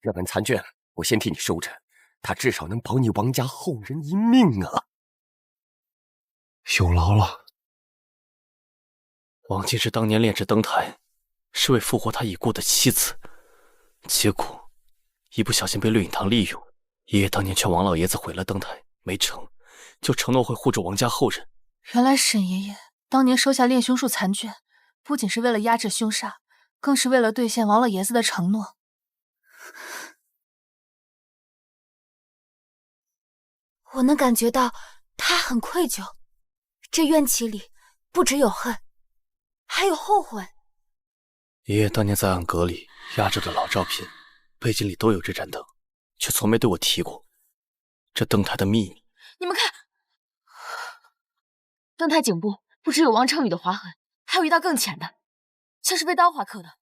Speaker 2: 这本残卷我先替你收着，它至少能保你王家后人一命啊！
Speaker 8: 有劳了。
Speaker 1: 王进之当年炼制灯台，是为复活他已故的妻子，结果一不小心被绿影堂利用。爷爷当年劝王老爷子毁了灯台，没成，就承诺会护住王家后人。
Speaker 4: 原来沈爷爷当年收下炼凶术残卷，不仅是为了压制凶煞，更是为了兑现王老爷子的承诺。
Speaker 3: 我能感觉到他很愧疚，这怨气里不只有恨，还有后悔。
Speaker 1: 爷爷当年在暗阁里压着的老照片，背景里都有这盏灯，却从没对我提过这灯台的秘密。
Speaker 7: 你们看，灯台颈部不只有王成宇的划痕，还有一道更浅的，像是被刀划刻的。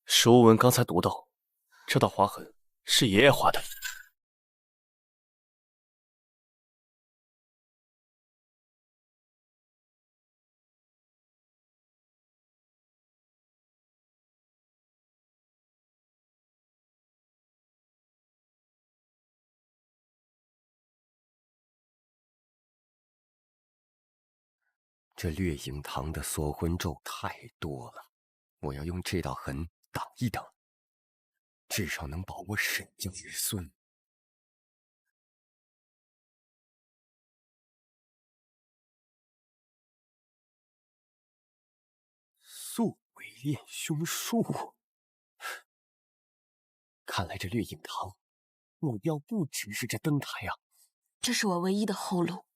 Speaker 1: 史无文刚才读到，这道划痕是爷爷画的。
Speaker 2: 这掠影堂的锁魂咒太多了，我要用这道痕挡一挡，至少能保我沈家之孙。素为炼凶术，看来这掠影堂目标不只是这灯台啊！
Speaker 7: 这是我唯一的后路，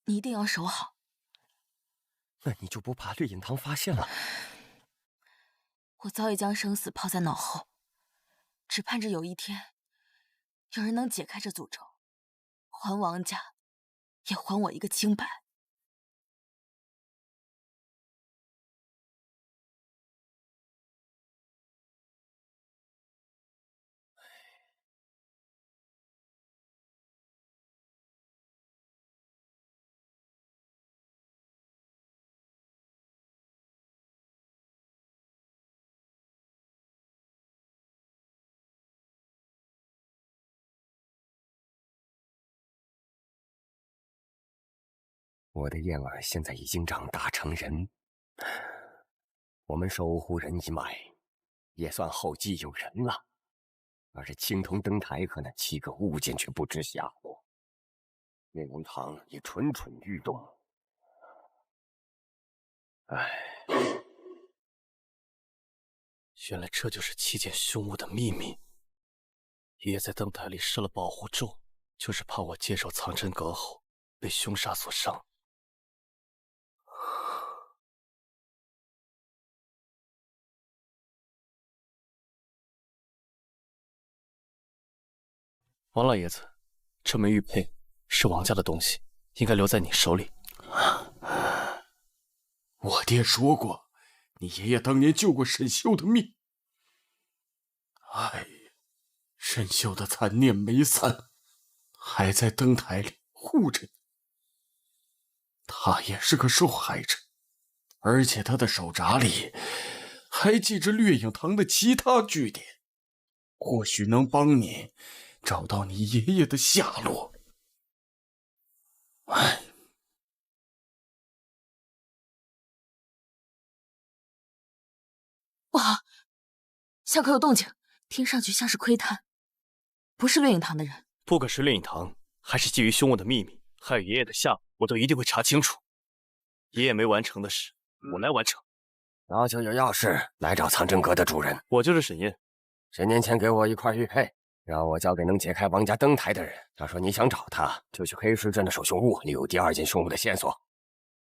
Speaker 7: 你一定要守好。
Speaker 2: 那你就不怕掠影堂发现了？
Speaker 7: 我早已将生死抛在脑后，只盼着有一天，有人能解开这诅咒，还王家，也还我一个清白。
Speaker 2: 我的燕儿现在已经长大成人，我们守护人一脉也算后继有人了。而这青铜灯台和那7个物件却不知下落，岳龙堂也蠢蠢欲动。唉，
Speaker 1: 原来这就是7件凶物的秘密。爷爷在灯台里施了保护咒，就是怕我接手藏真阁后被凶煞所伤。王老爷子，这枚玉佩是王家的东西，应该留在你手里。
Speaker 5: 我爹说过，你爷爷当年救过沈秀的命。哎，沈秀的残念没散，还在灯台里护着你。他也是个受害者，而且他的手札里还记着掠影堂的其他据点，或许能帮你找到你爷爷的下落。哎，
Speaker 7: 不好，巷口有动静，听上去像是窥探，不是掠影堂的人。
Speaker 1: 不管是掠影堂，还是基于凶物的秘密，还有爷爷的下落，我都一定会查清楚。爷爷没完成的事，我来完成。
Speaker 2: 那就有要事来找藏真阁的主人。
Speaker 1: 我就是沈燕。
Speaker 2: 10年前给我一块玉佩，让我交给能解开王家灯台的人。他说你想找他，就去黑石镇的守凶物留第2件凶物的线索。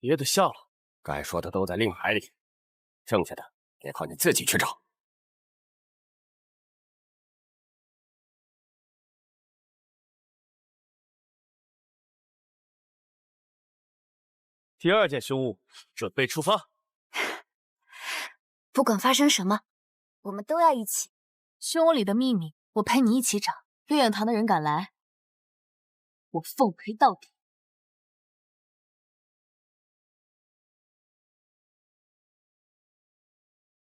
Speaker 1: 爷爷的下落，
Speaker 2: 该说的都在令牌里，剩下的得靠你自己去找。
Speaker 1: 第2件凶物，准备出发。
Speaker 3: 不管发生什么，我们都要一起。
Speaker 4: 凶屋里的秘密，我陪你一起找。
Speaker 7: 掠影堂的人敢来，我奉陪到底。